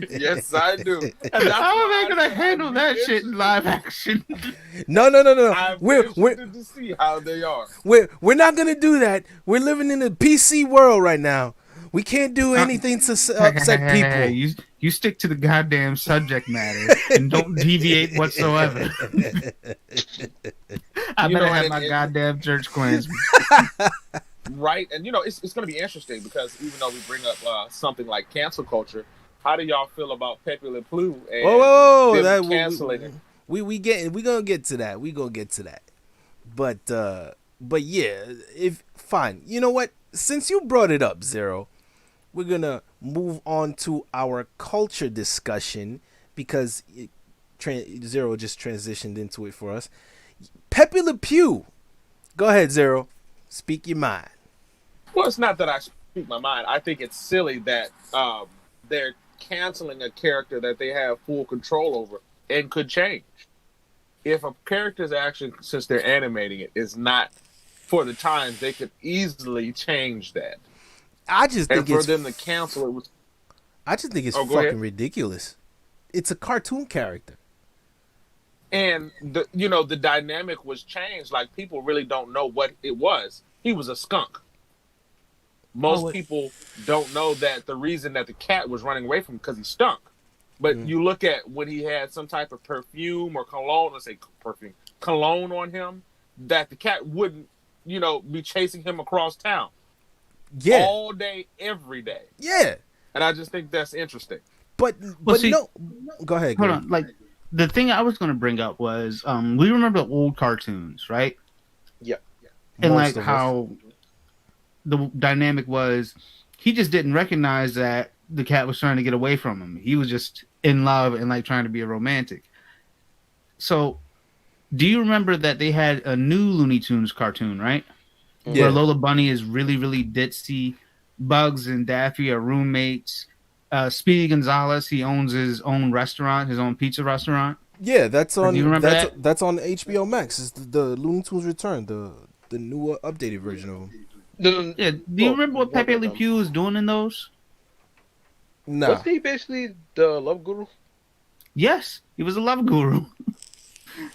Yes, I do. How am I going to handle that shit in live action? No. We're to see how they are. We're not gonna do that. We're living in a PC world right now. We can't do anything to upset people. You stick to the goddamn subject matter and don't deviate whatsoever. I better have my goddamn church Klansmen. Right, and it's going to be interesting, because even though we bring up something like cancel culture, how do y'all feel about Pepe Le Pew and them canceling it? We gonna get to that. We gonna get to that. But yeah, fine. You know what? Since you brought it up, Zero, we're gonna move on to our culture discussion, because Zero just transitioned into it for us. Pepe Le Pew. Go ahead, Zero. Speak your mind. Well, it's not that I speak my mind. I think it's silly that they're canceling a character that they have full control over and could change. If a character's action, since they're animating it, is not for the times, they could easily change that. I just think for them to cancel it was. I just think it's fucking ridiculous. It's a cartoon character. And the dynamic was changed. Like, people really don't know what it was. He was a skunk. Most people don't know that the reason that the cat was running away from him because he stunk. But you look at when he had some type of perfume or cologne, let's say perfume, cologne on him, that the cat wouldn't, be chasing him across town. Yeah. All day, every day. Yeah. And I just think that's interesting. But see, no. Go ahead. Hold on. Like, the thing I was going to bring up was, we remember the old cartoons, right? Yeah. And Most like how the dynamic was, he just didn't recognize that the cat was trying to get away from him. He was just in love and like trying to be a romantic. So, do you remember that they had a new Looney Tunes cartoon, right? Yeah. Where Lola Bunny is really, really ditzy. Bugs and Daffy are roommates. Speedy Gonzales, he owns his own restaurant, his own pizza restaurant. Yeah, that's on. Do you remember that? That's on HBO Max. It's the Looney Tunes Return, the newer updated version of them. Yeah. Do you remember what Pepe Le Pew was doing in those? Nah. Wasn't he basically the love guru? Yes, he was a love guru.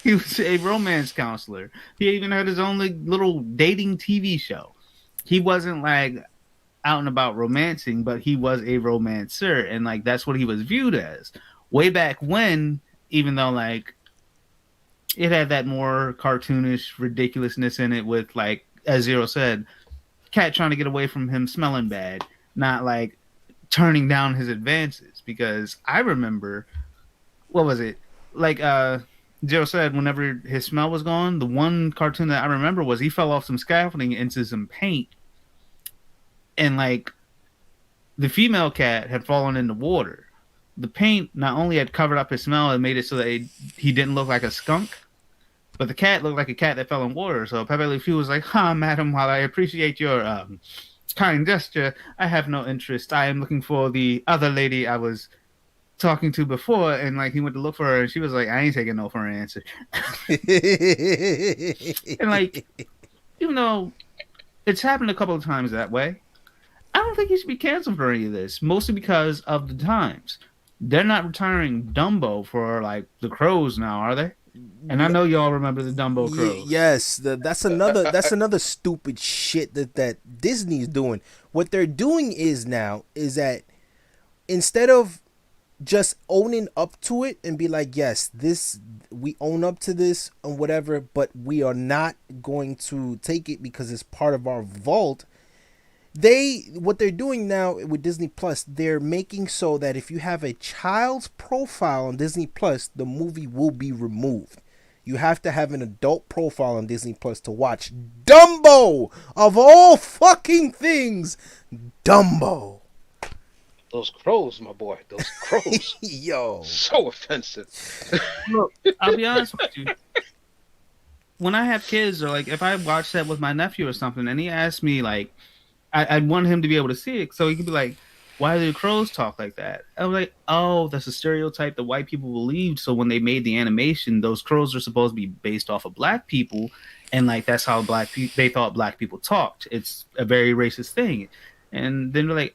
He was a romance counselor. He even had his own like, little dating TV show. He wasn't like out and about romancing, but he was a romancer, and like that's what he was viewed as way back when. Even though like it had that more cartoonish ridiculousness in it, with like as Zero said, cat trying to get away from him smelling bad, not like turning down his advances. Because I remember, what was it like? Zero said whenever his smell was gone, the one cartoon that I remember was he fell off some scaffolding into some paint, and like the female cat had fallen in the water. The paint not only had covered up his smell and made it so that he didn't look like a skunk, but the cat looked like a cat that fell in water. So Pepe Le Pew was like, madam, while I appreciate your kind gesture, I have no interest. I am looking for the other lady I was talking to before. And like he went to look for her, and she was like, I ain't taking no for an answer. And like, even though it's happened a couple of times that way, I don't think he should be canceled for any of this, mostly because of the times. They're not retiring Dumbo for like the Crows now, are they? And I know y'all remember the Dumbo Crows. Yes, that's another stupid shit that Disney's doing. What they're doing is that instead of just owning up to it and be like, yes, this we own up to this and whatever, but we are not going to take it because it's part of our vault. What they're doing now with Disney Plus, they're making so that if you have a child's profile on Disney Plus, the movie will be removed. You have to have an adult profile on Disney Plus to watch Dumbo, of all fucking things. Dumbo. Those crows, my boy. Those crows. Yo. So offensive. Look, I'll be honest with you. When I have kids, or like if I watch that with my nephew or something, and he asks me like, I'd want him to be able to see it, so he could be like, why do the crows talk like that? I'm like, oh, that's a stereotype that white people believed. So when they made the animation, those crows are supposed to be based off of black people, and like that's how they thought black people talked. It's a very racist thing. And then they're like,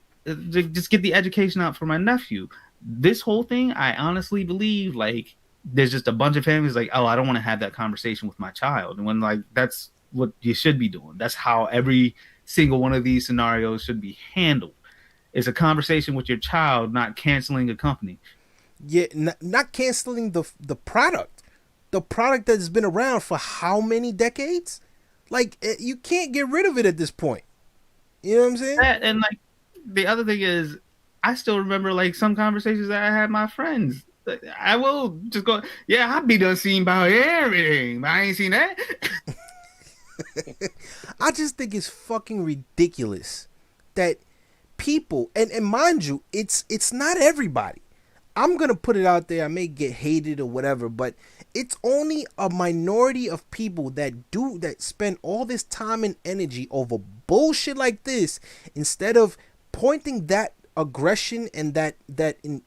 just get the education out for my nephew. This whole thing, I honestly believe, like, there's just a bunch of families like, oh, I don't want to have that conversation with my child. And when like that's what you should be doing. That's how every single one of these scenarios should be handled. It's a conversation with your child, not canceling a company. Yeah, not canceling the product. The product that has been around for how many decades? Like, you can't get rid of it at this point. You know what I'm saying? And like, the other thing is, I still remember like some conversations that I had with my friends. I will just go, yeah, I'll be done seeing about everything, but I ain't seen that. I just think it's fucking ridiculous that people, and mind you, it's not everybody. I'm gonna put it out there. I may get hated or whatever, but it's only a minority of people that spend all this time and energy over bullshit like this, instead of pointing that aggression and that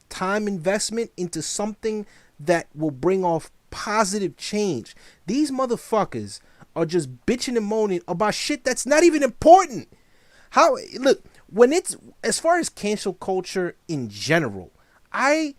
time investment into something that will bring off positive change. These motherfuckers are just bitching and moaning about shit that's not even important. Look, when it's as far as cancel culture in general, I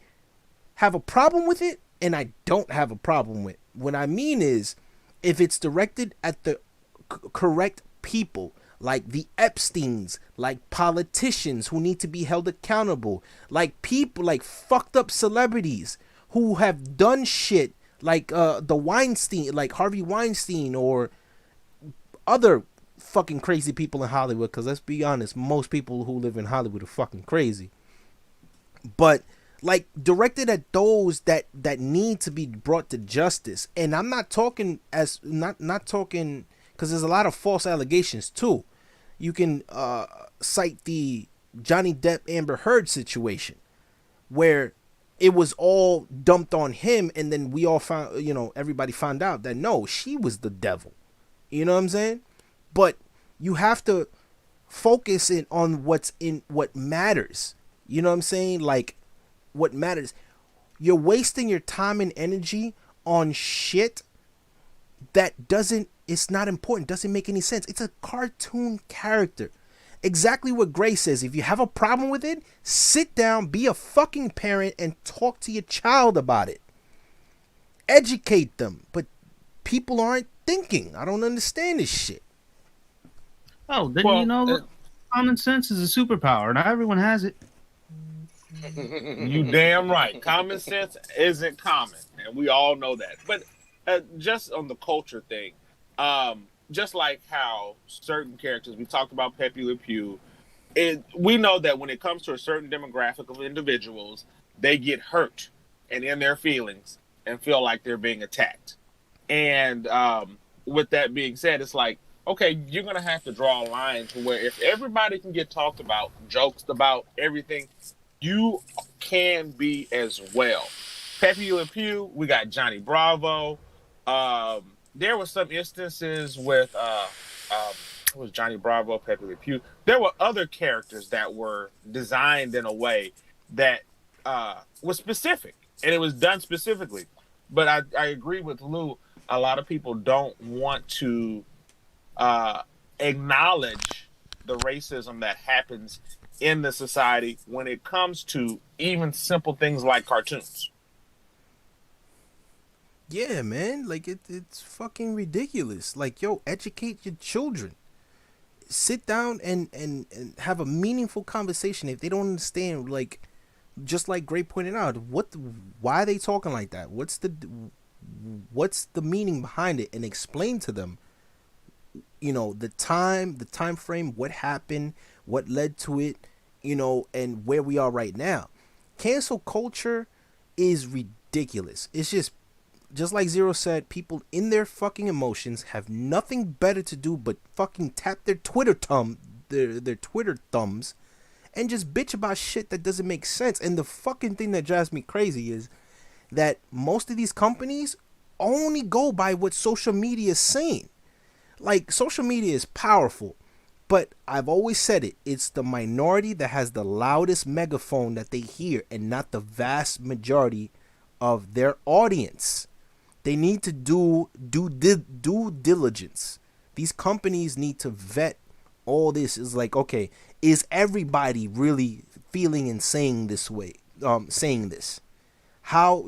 have a problem with it and I don't have a problem with it. What I mean is, if it's directed at the correct people, like the Epsteins, like politicians who need to be held accountable, like people, like fucked up celebrities who have done shit, like the Weinstein, like Harvey Weinstein, or other fucking crazy people in Hollywood. Because let's be honest, most people who live in Hollywood are fucking crazy. But like directed at those that need to be brought to justice. And I'm not talking as not talking, because there's a lot of false allegations too. You can cite the Johnny Depp Amber Heard situation, where it was all dumped on him, and then we all found, everybody found out that no, she was the devil. You know what I'm saying? But you have to focus in on what matters. You know what I'm saying? Like, what matters. You're wasting your time and energy on shit that it's not important, doesn't make any sense. It's a cartoon character. Exactly what Gray says. If you have a problem with it, sit down, be a fucking parent, and talk to your child about it. Educate them. But people aren't thinking. I don't understand this shit. Oh, then common sense is a superpower. Not everyone has it. You damn right. Common sense isn't common, and we all know that. But just on the culture thing, just like how certain characters, we talked about Pepe Le Pew, we know that when it comes to a certain demographic of individuals, they get hurt and in their feelings and feel like they're being attacked. And with that being said, it's like, okay, you're going to have to draw a line to where if everybody can get talked about, jokes about everything, you can be as well. Pepe Le Pew, we got Johnny Bravo. There were some instances with it was Johnny Bravo, Pepe Le Pew. There were other characters that were designed in a way that was specific, and it was done specifically. But I agree with Lou. A lot of people don't want to acknowledge the racism that happens in the society when it comes to even simple things like cartoons. Yeah, man. Like, it's fucking ridiculous. Like, yo, educate your children. Sit down and have a meaningful conversation. If they don't understand, like, just like Gray pointed out, why are they talking like that? What's the meaning behind it? And explain to them, the time frame, what happened, what led to it, and where we are right now. Cancel culture is ridiculous. It's just like Zero said, people in their fucking emotions have nothing better to do but fucking tap their Twitter thumbs and just bitch about shit that doesn't make sense. And the fucking thing that drives me crazy is that most of these companies only go by what social media is saying. Like, social media is powerful, but I've always said it's the minority that has the loudest megaphone that they hear, and not the vast majority of their audience. They need to do due diligence. These companies need to vet all this. Is like, okay, is everybody really feeling and saying this way? Saying this? How,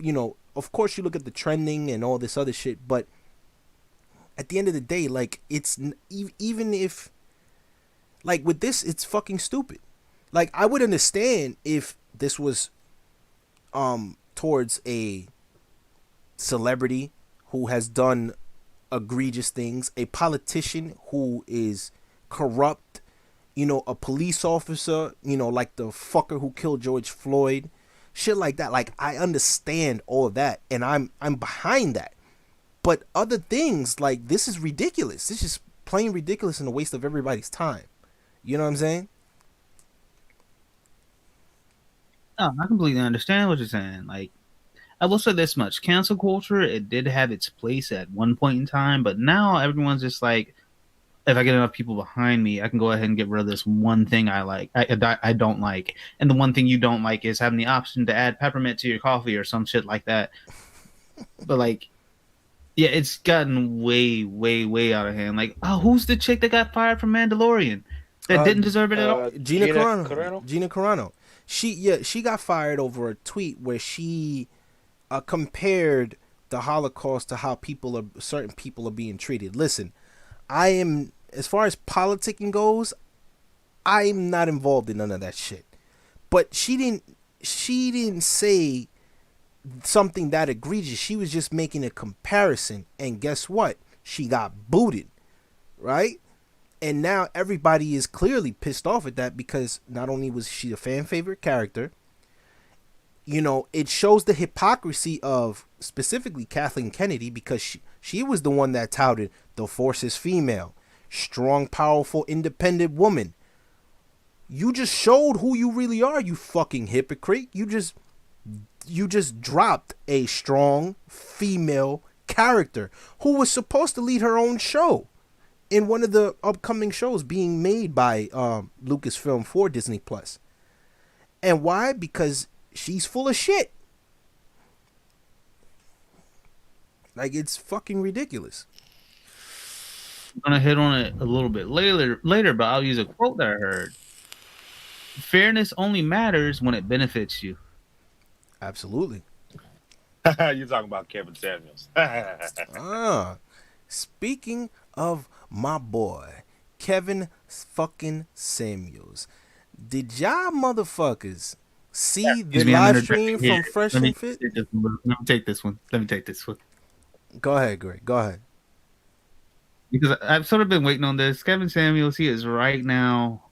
of course you look at the trending and all this other shit, but at the end of the day, like, it's even if, like, with this, it's fucking stupid. Like, I would understand if this was towards a celebrity who has done egregious things, a politician who is corrupt, a police officer, like the fucker who killed George Floyd, shit like that. Like, I understand all of that, and I'm behind that. But other things, like, this is ridiculous. This is plain ridiculous and a waste of everybody's time. You know what I'm saying? Oh, I completely understand what you're saying. Like, I will say this much. Cancel culture, it did have its place at one point in time, but now everyone's just like, if I get enough people behind me, I can go ahead and get rid of this one thing I don't like. And the one thing you don't like is having the option to add peppermint to your coffee or some shit like that. But, like, yeah, it's gotten way, way, way out of hand. Like, who's the chick that got fired from Mandalorian that didn't deserve it at all? Gina Carano. Gina Carano. She got fired over a tweet where she compared the Holocaust to how certain people are being treated. Listen, I am as far as politicking goes, I'm not involved in none of that shit. But she didn't say something that egregious. She was just making a comparison, and guess what? She got booted, right? And now everybody is clearly pissed off at that because not only was she a fan favorite character, you know, it shows the hypocrisy of specifically Kathleen Kennedy, because she was the one that touted the Force is female, strong, powerful, independent woman. You just showed who you really are, you fucking hypocrite. You just dropped a strong female character who was supposed to lead her own show in one of the upcoming shows being made by Lucasfilm for Disney Plus. And why? Because she's full of shit. Like, it's fucking ridiculous. I'm gonna hit on it a little bit later, but I'll use a quote that I heard. Fairness only matters when it benefits you. Absolutely. You're talking about Kevin Samuels. Speaking of my boy, Kevin fucking Samuels, did y'all motherfuckers see the live stream from Fresh and Fit? Let me take this one. Go ahead, Greg. Go ahead. Because I've sort of been waiting on this. Kevin Samuels, he is right now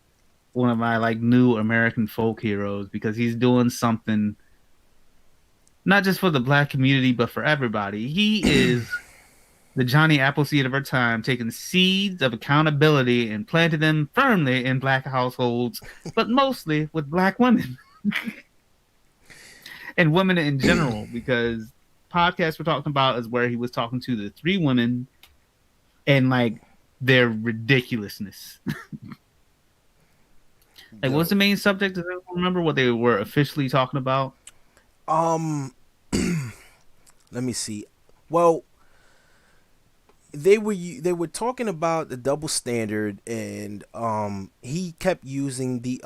one of my like new American folk heroes, because he's doing something not just for the black community, but for everybody. He is the Johnny Appleseed of our time, taking seeds of accountability and planting them firmly in black households, but mostly with black women. And women in general, because podcast we're talking about is where he was talking to the 3 women and like their ridiculousness. Like, what's the main subject? Does anyone remember what they were officially talking about? Let me see. Well, they were talking about the double standard, and he kept using the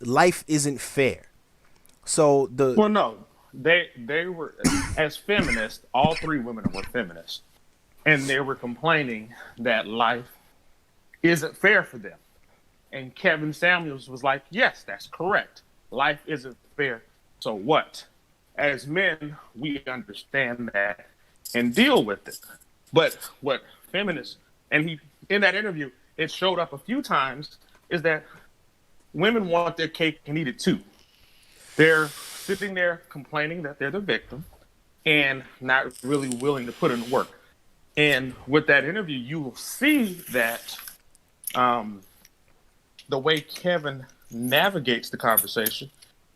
life isn't fair. So Well, no, they were, as feminists, all 3 women were feminists, and they were complaining that life isn't fair for them. And Kevin Samuels was like, yes, that's correct. Life isn't fair. So what? As men, we understand that and deal with it. But what feminists, and he, in that interview, it showed up a few times, is that women want their cake and eat it too. They're sitting there complaining that they're the victim and not really willing to put in work. And with that interview, you will see that the way Kevin navigates the conversation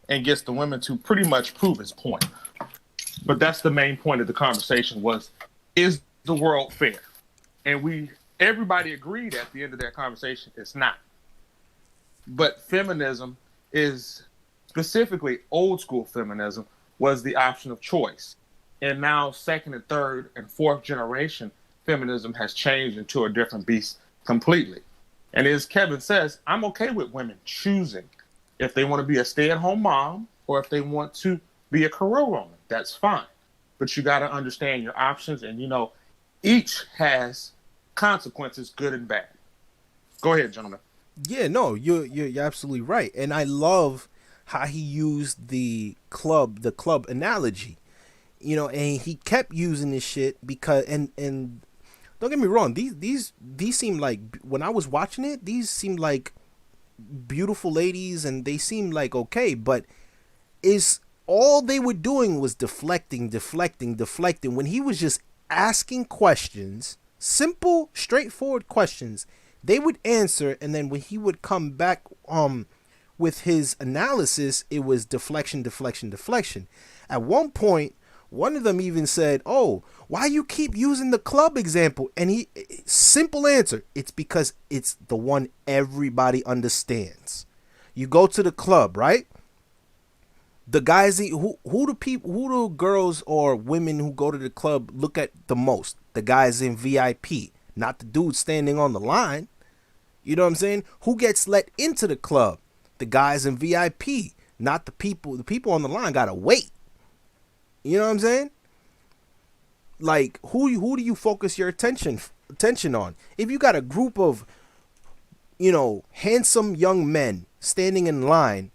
and gets the women to pretty much prove his point. But that's the main point of the conversation was, is the world fair? And everybody agreed at the end of that conversation, it's not. But feminism is, specifically old school feminism, was the option of choice. And now 2nd and 3rd and 4th generation feminism has changed into a different beast completely. And as Kevin says, I'm okay with women choosing if they want to be a stay-at-home mom or if they want to be a career woman. That's fine. But you got to understand your options, and, you know, each has consequences, good and bad. Go ahead, gentlemen. Yeah, no, you're absolutely right. And I love how he used the club analogy. You know, and he kept using this shit because and don't get me wrong, these seem like, when I was watching it, these seemed like beautiful ladies and they seemed like okay, but is all they were doing was deflecting when he was just asking questions, simple, straightforward questions. They would answer, and then when he would come back with his analysis, it was deflection. At one point, one of them even said, "Oh, why you keep using the club example?" And he, simple answer, it's because it's the one everybody understands. You go to the club, right? The guys, who do girls or women who go to the club look at the most? The guys in VIP, not the dudes standing on the line. You know what I'm saying? Who gets let into the club? The guys in VIP, not the people. The people on the line gotta wait. You know what I'm saying? Like, who do you focus your attention on? If you got a group of handsome young men standing in line,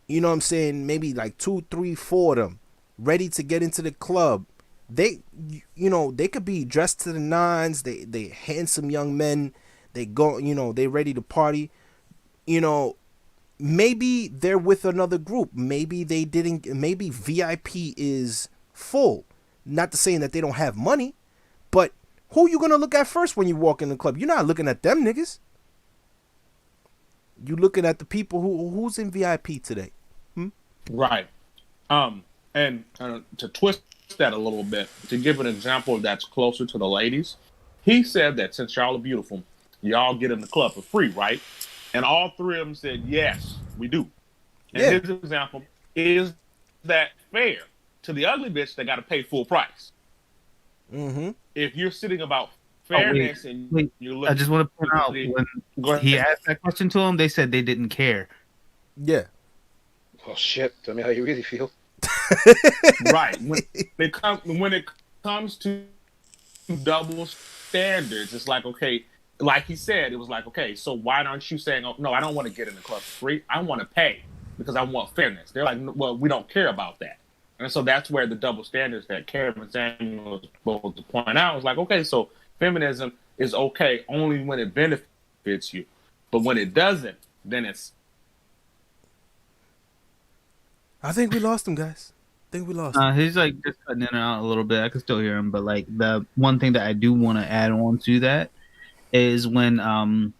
you know what I'm saying, maybe like 2, 3, 4 of them, ready to get into the club. They they could be dressed to the nines, they handsome young men, they go, they ready to party. Maybe they're with another group. Maybe they didn't. Maybe VIP is full. Not to saying that they don't have money, but who you gonna look at first when you walk in the club? You're not looking at them niggas. You looking at the people who's in VIP today. Right. And to twist that a little bit, to give an example that's closer to the ladies, he said that since y'all are beautiful, y'all get in the club for free, right? And all three of them said, yes, we do. And Yeah. his example, is that fair to the ugly bitch that got to pay full price? Mm-hmm. If you're sitting about fairness and wait. you're I looking, just want to point out Go when ahead. he asked that question to him, they said they didn't care. Yeah. Well, shit. Tell me how you really feel. Right. When it comes to double standards, it's like, okay, like he said, it was like, okay, so why aren't you saying, oh, no, I don't want to get in the club for free. I want to pay because I want fairness. They're like, well, we don't care about that. And so that's where the double standards that Kevin Samuel was supposed to point out was like, okay, so feminism is okay only when it benefits you. But when it doesn't, then it's... I think we lost him, guys. I think we lost him. He's like just cutting in and out a little bit. I can still hear him, but like the one thing that I do want to add on to that is when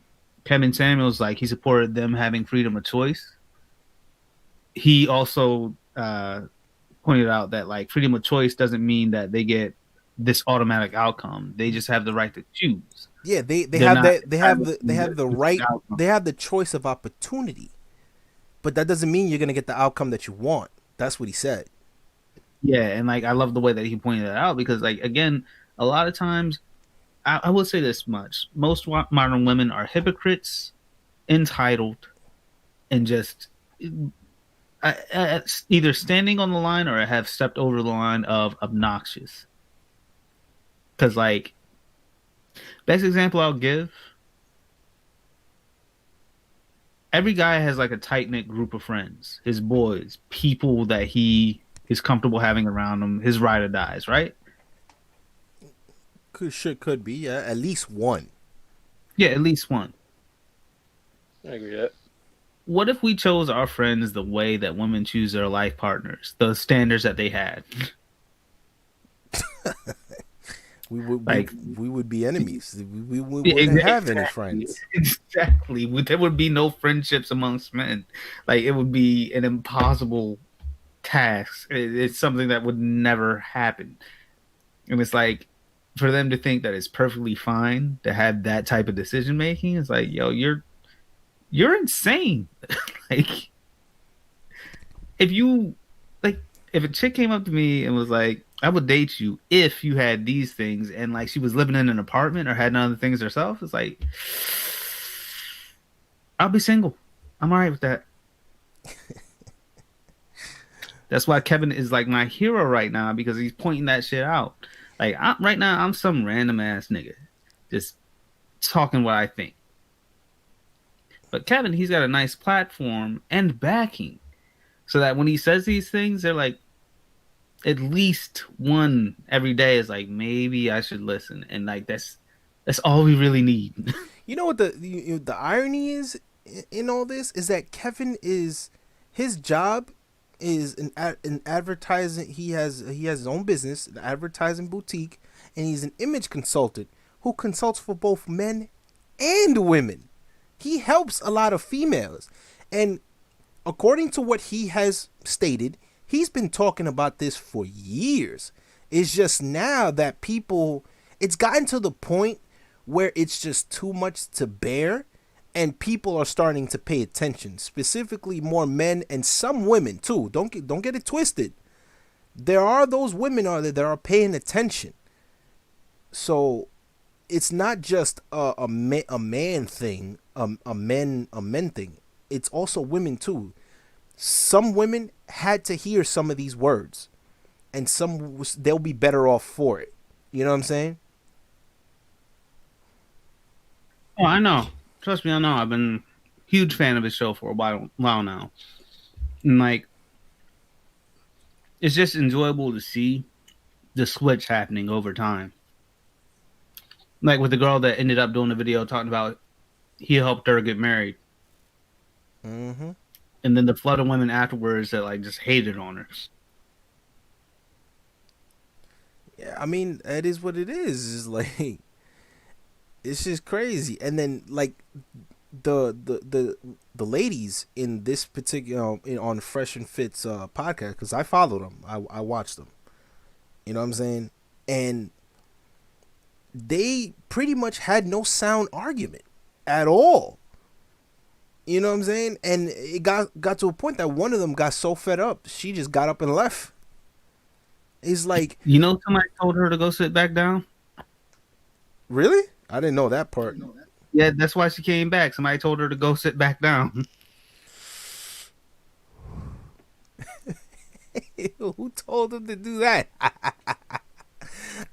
Kevin Samuels, like, he supported them having freedom of choice. He also pointed out that like freedom of choice doesn't mean that they get this automatic outcome. They just have the right to choose. Yeah, they They're have not that they have the the right, outcome. they have the choice of opportunity. But that doesn't mean you're gonna get the outcome that you want. That's what he said. Yeah, and like I love the way that he pointed that out because like again, a lot of times I will say this much: most modern women are hypocrites, entitled, and just either standing on the line or have stepped over the line of obnoxious. Because like, best example I'll give: every guy has like a tight knit group of friends, his boys, people that he is comfortable having around him, his ride or dies, right? Could be, yeah, at least one. Yeah, at least one. I agree with that. What if we chose our friends the way that women choose their life partners, the standards that they had? We would be enemies. We wouldn't Yeah, have any friends. Exactly. There would be no friendships amongst men. Like, it would be an impossible task. It's something that would never happen. And it's like, for them to think that it's perfectly fine to have that type of decision making, it's like, yo, you're insane. Like, if a chick came up to me and was like, I would date you if you had these things, and like she was living in an apartment or had none of the things herself, it's like, I'll be single. I'm all right with that. That's why Kevin is like my hero right now, because he's pointing that shit out. Like, right now, I'm some random ass nigga just talking what I think. But Kevin, he's got a nice platform and backing, so that when he says these things, they're like, at least one every day is like, maybe I should listen. And like, that's all we really need. You know what the irony is in all this is that Kevin is, his job is an advertising. He has his own business, an advertising boutique, and he's an image consultant who consults for both men and women. He helps a lot of females, and according to what he has stated, he's been talking about this for years. It's just now that it's gotten to the point where it's just too much to bear, and people are starting to pay attention, specifically more men and some women too. Don't get it twisted. There are those women out there that are paying attention. So it's not just a man thing, a men thing. It's also women too. Some women had to hear some of these words, and they'll be better off for it. You know what I'm saying? Oh, I know. trust me, I know. I've been a huge fan of his show for a while now. And like, it's just enjoyable to see the switch happening over time. Like with the girl that ended up doing the video talking about he helped her get married. Mm-hmm. And then the flood of women afterwards that like just hated on her. Yeah, I mean, that is what it is. It's like, it's just crazy. And then like the ladies in this particular on Fresh and Fit's podcast, because I follow them, I watch them. You know what I'm saying? And they pretty much had no sound argument at all. You know what I'm saying? And it got to a point that one of them got so fed up, she just got up and left. It's like, you know, somebody told her to go sit back down. Really? I didn't know that part. Yeah, that's why she came back. Somebody told her to go sit back down. Who told him to do that?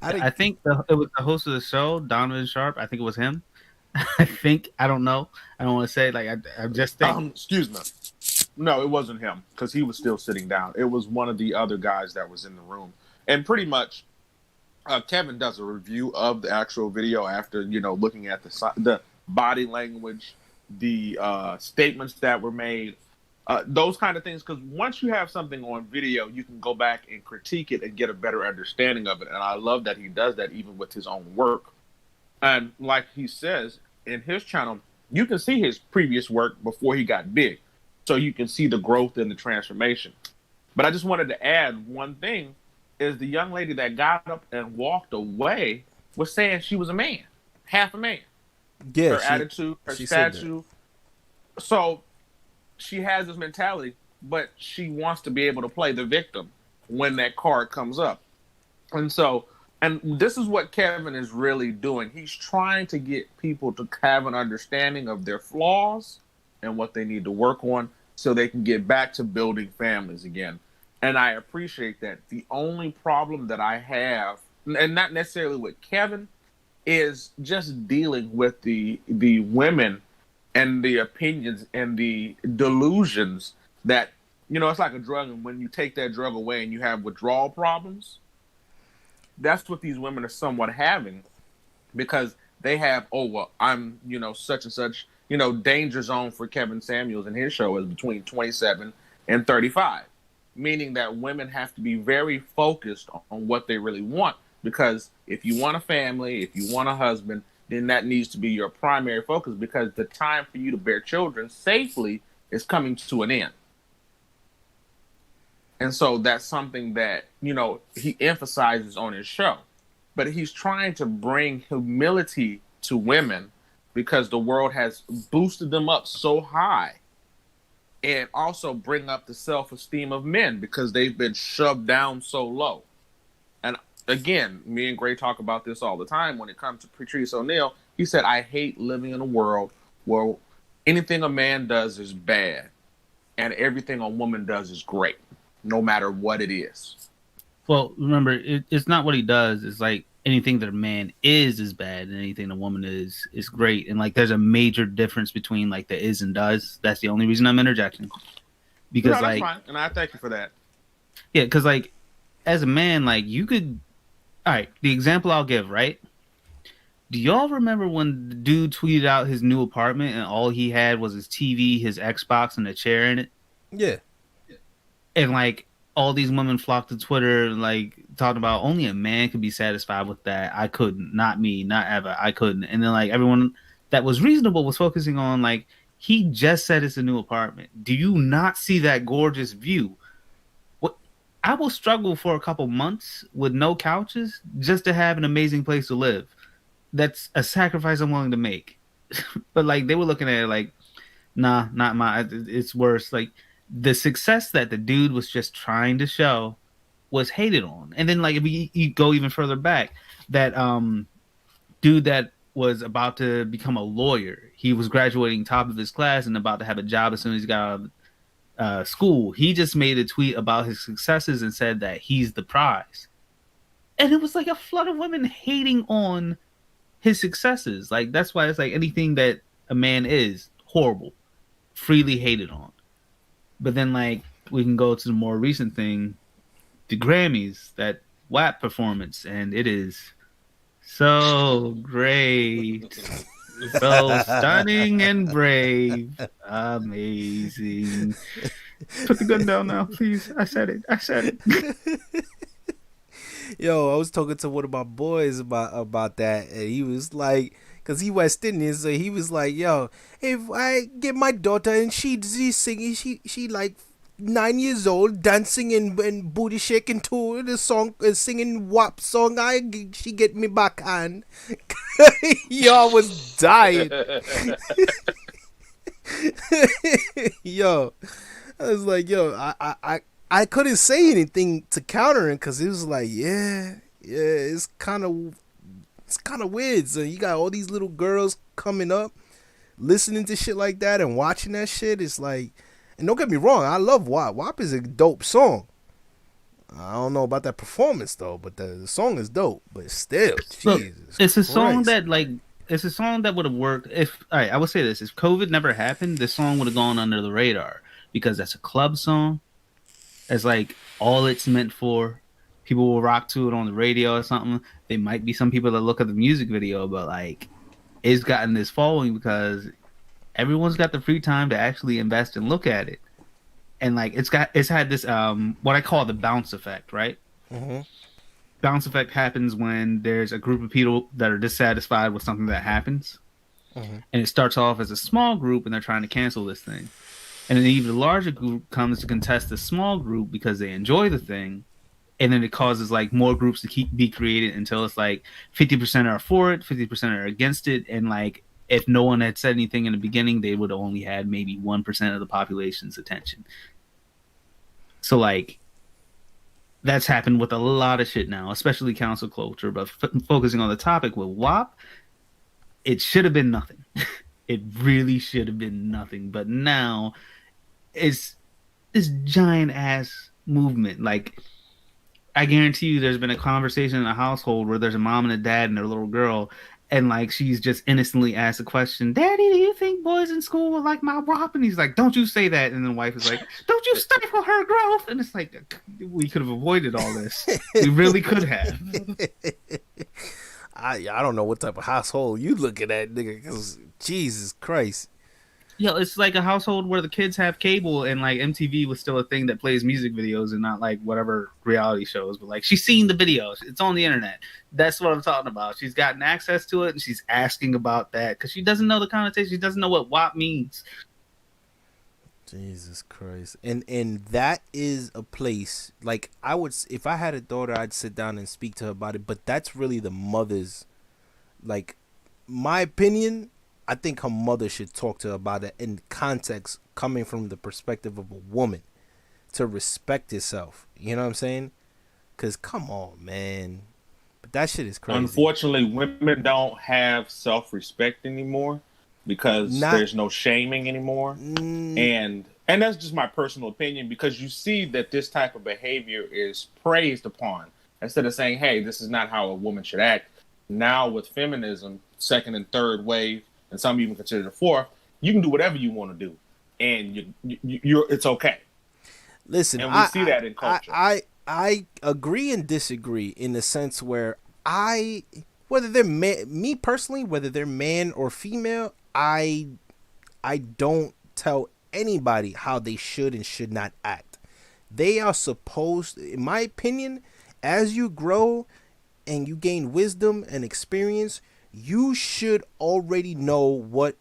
I think it was the host of the show, Donovan Sharp. I think it was him. I think. I don't know. I don't want to say like I just think. Excuse me. No, it wasn't him because he was still sitting down. It was one of the other guys that was in the room, and pretty much, Kevin does a review of the actual video after looking at the body language, the statements that were made, those kind of things. Because once you have something on video, you can go back and critique it and get a better understanding of it. And I love that he does that even with his own work. And like he says in his channel, you can see his previous work before he got big. So you can see the growth and the transformation. But I just wanted to add one thing is the young lady that got up and walked away was saying she was a man, half a man. Yeah, her attitude, her statue. So she has this mentality, but she wants to be able to play the victim when that card comes up. And this is what Kevin is really doing. He's trying to get people to have an understanding of their flaws and what they need to work on so they can get back to building families again. And I appreciate that. The only problem that I have, and not necessarily with Kevin, is just dealing with the women and the opinions and the delusions that, it's like a drug. And when you take that drug away and you have withdrawal problems, that's what these women are somewhat having, because they have, I'm, such and such, danger zone for Kevin Samuels and his show is between 27 and 35, meaning that women have to be very focused on what they really want, because if you want a family, if you want a husband, then that needs to be your primary focus, because the time for you to bear children safely is coming to an end. And so that's something that, he emphasizes on his show. But he's trying to bring humility to women because the world has boosted them up so high, and also bring up the self-esteem of men because they've been shoved down so low. And again, me and Gray talk about this all the time when it comes to Patrice O'Neal. He said, I hate living in a world where anything a man does is bad and everything a woman does is great, no matter what it is. Well, remember, it's not what he does. It's like anything that a man is bad, and anything a woman is great. And like, there's a major difference between like the is and does. That's the only reason I'm interjecting. Because no, that's fine, and I thank you for that. Yeah, because like, as a man, like you could. All right, the example I'll give, right? Do y'all remember when the dude tweeted out his new apartment and all he had was his TV, his Xbox, and a chair in it? Yeah. And like all these women flocked to Twitter, like talking about only a man could be satisfied with that. I couldn't, not me, not ever. I couldn't. And then like everyone that was reasonable was focusing on like, he just said it's a new apartment. Do you not see that gorgeous view? What I will struggle for a couple months with no couches just to have an amazing place to live. That's a sacrifice I'm willing to make. But like they were looking at it like, nah, not my. It's worse. Like the success that the dude was just trying to show was hated on. And then like if you go even further back, that dude that was about to become a lawyer, he was graduating top of his class and about to have a job as soon as he got out of school. He just made a tweet about his successes and said that he's the prize. And it was like a flood of women hating on his successes. Like that's why it's like anything that a man is horrible, freely hated on. But then, like, we can go to the more recent thing, the Grammys, that WAP performance, and it is so great. So stunning and brave. Amazing. Put the gun down now, please. I said it. I said it. Yo, I was talking to one of my boys about that, and he was like, cause he West Indian, so he was like, "Yo, if I get my daughter and she's singing, she like 9 years old, dancing and booty shaking to the song, singing WAP song, she get me back on." Yo, I was dying. Yo, I was like, yo, I couldn't say anything to counter him because it was like, yeah, it's kind of weird. So you got all these little girls coming up, listening to shit like that and watching that shit. It's like, and don't get me wrong, I love WAP. WAP is a dope song. I don't know about that performance though, but the song is dope. But still, Look, Jesus, it's a Christ. song that it's a song that would have worked if. All right, I would say this: if COVID never happened, this song would have gone under the radar because that's a club song. That's like all it's meant for. People will rock to it on the radio or something. There might be some people that look at the music video, but like it's gotten this following because everyone's got the free time to actually invest and look at it. And like it's had this what I call the bounce effect, right? Mm-hmm. Bounce effect happens when there's a group of people that are dissatisfied with something that happens, Mm-hmm. and it starts off as a small group, and they're trying to cancel this thing, and then an even larger group comes to contest the small group because they enjoy the thing, and then it causes like more groups to be created until it's like 50% are for it, 50% are against it, and like if no one had said anything in the beginning, they would have only had maybe 1% of the population's attention. So like that's happened with a lot of shit now, especially council culture. But focusing on the topic with WAP, it should have been nothing. It really should have been nothing. But now it's this giant ass movement. Like I guarantee you, there's been a conversation in a household where there's a mom and a dad and their little girl, and like she's just innocently asked a question, "Daddy, do you think boys in school will like my WAP?" And he's like, "Don't you say that." And then the wife is like, "Don't you stifle her growth?" And it's like, we could have avoided all this. We really could have. I don't know what type of household you looking at, nigga. Cause Jesus Christ. Yo, it's like a household where the kids have cable and like MTV was still a thing that plays music videos and not like whatever reality shows. But like she's seen the videos, it's on the internet. That's what I'm talking about. She's gotten access to it and she's asking about that because she doesn't know the connotation. She doesn't know what WAP means. Jesus Christ. And that is a place, like I would, if I had a daughter, I'd sit down and speak to her about it. But that's really the mother's, like, my opinion. I think her mother should talk to her about it in context, coming from the perspective of a woman, to respect yourself. You know what I'm saying? Because come on, man. But that shit is crazy. Unfortunately, women don't have self-respect anymore because there's no shaming anymore. And that's just my personal opinion, because you see that this type of behavior is praised upon instead of saying, hey, this is not how a woman should act. Now with feminism, second and third wave, and some even consider the fourth, you can do whatever you want to do, and you're it's okay. Listen, and we see that in culture. I agree and disagree in the sense where whether they're me personally, whether they're man or female, I don't tell anybody how they should and should not act. They are supposed, in my opinion, as you grow and you gain wisdom and experience, you should already know what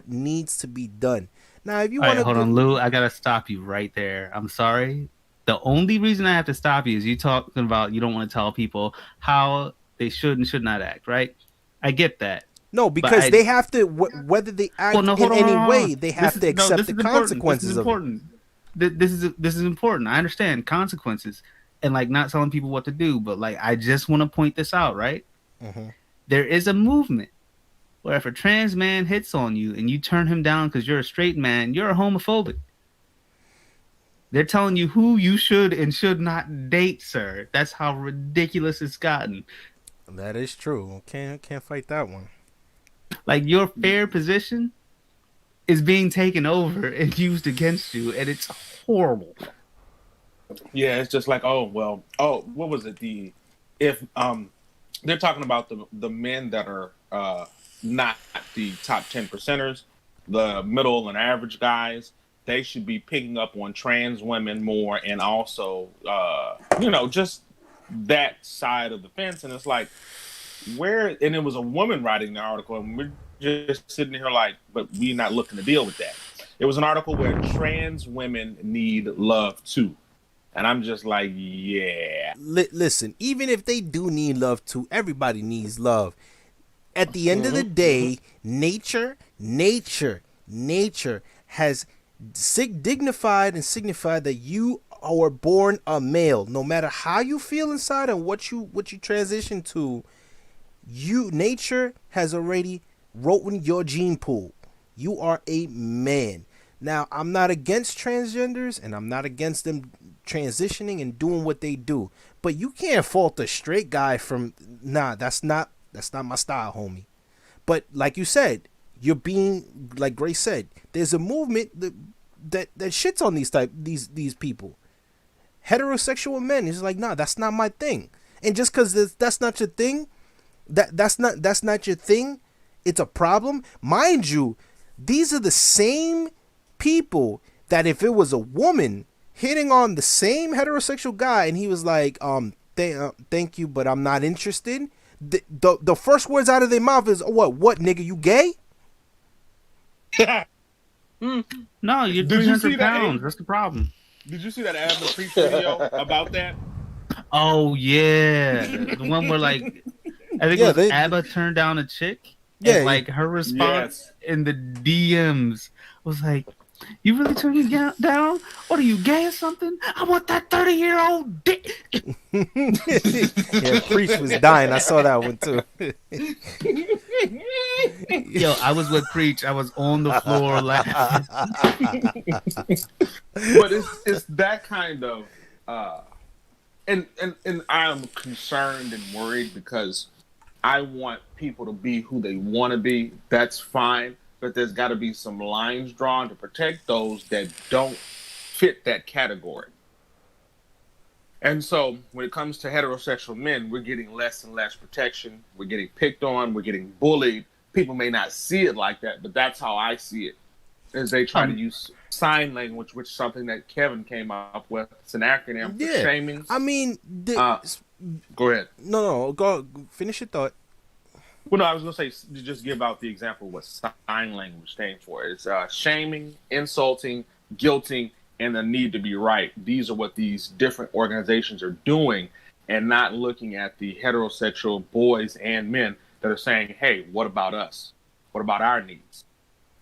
needs to be done. Now, if you want to hold on, Lou, I gotta stop you right there. I'm sorry. The only reason I have to stop you is you talking about you don't want to tell people how they should and should not act, right? I get that. No, because they have to, whether they act in any way, they have to accept the consequences of it. This is important. I understand consequences and like not telling people what to do, but like I just want to point this out, right? Mm-hmm. There is a movement where if a trans man hits on you and you turn him down because you're a straight man, you're a homophobic. They're telling you who you should and should not date, sir. That's how ridiculous it's gotten. That is true. Can't fight that one. Like your fair position is being taken over and used against you, and it's horrible. Yeah, it's just like, oh well, oh, what was it? If they're talking about the men that are not the top 10%ers, the middle and average guys, they should be picking up on trans women more, and also just that side of the fence. And it's like, where, and it was a woman writing the article, and we're just sitting here like, but we're not looking to deal with that. It was an article where trans women need love too. And I'm just like, yeah. Listen, even if they do need love too, everybody needs love. At the end of the day, nature has dignified and signified that you are born a male. No matter how you feel inside and what you transition to, nature has already written your gene pool. You are a man. Now, I'm not against transgenders, and I'm not against them transitioning and doing what they do. But you can't fault a straight guy from, nah, that's not my style, homie. But like you said, you're being, like Grace said, there's a movement that shits on these people. Heterosexual men is like, nah, that's not my thing. And just because that's not your thing, that's not your thing, it's a problem. Mind you, these are the same people that if it was a woman hitting on the same heterosexual guy and he was like, thank you, but I'm not interested, the first words out of their mouth is, what nigga, you gay? No, you're Did you see 300 that, pounds. Abe? That's the problem. Did you see that Adam Preach video about that? Oh yeah, the one where like I think it was ABBA turned down a chick. Yeah, and, like her response in the DMs was like, "You really turned me down? What are you, gay or something? I want that 30-year-old dick." Yeah, Preach was dying. I saw that one too. Yo, I was with Preach. I was on the floor laughing. But it's that kind of and I'm concerned and worried because I want people to be who they want to be. That's fine, but there's got to be some lines drawn to protect those that don't fit that category. And so when it comes to heterosexual men, we're getting less and less protection. We're getting picked on. We're getting bullied. People may not see it like that, but that's how I see it. As they try to use sign language, which is something that Kevin came up with. It's an acronym for shaming. I mean, go ahead. No, go finish your thought. Well, no, I was going to say, just give out the example of what sign language stands for. It's shaming, insulting, guilting, and the need to be right. These are what these different organizations are doing, and not looking at the heterosexual boys and men that are saying, hey, what about us? What about our needs?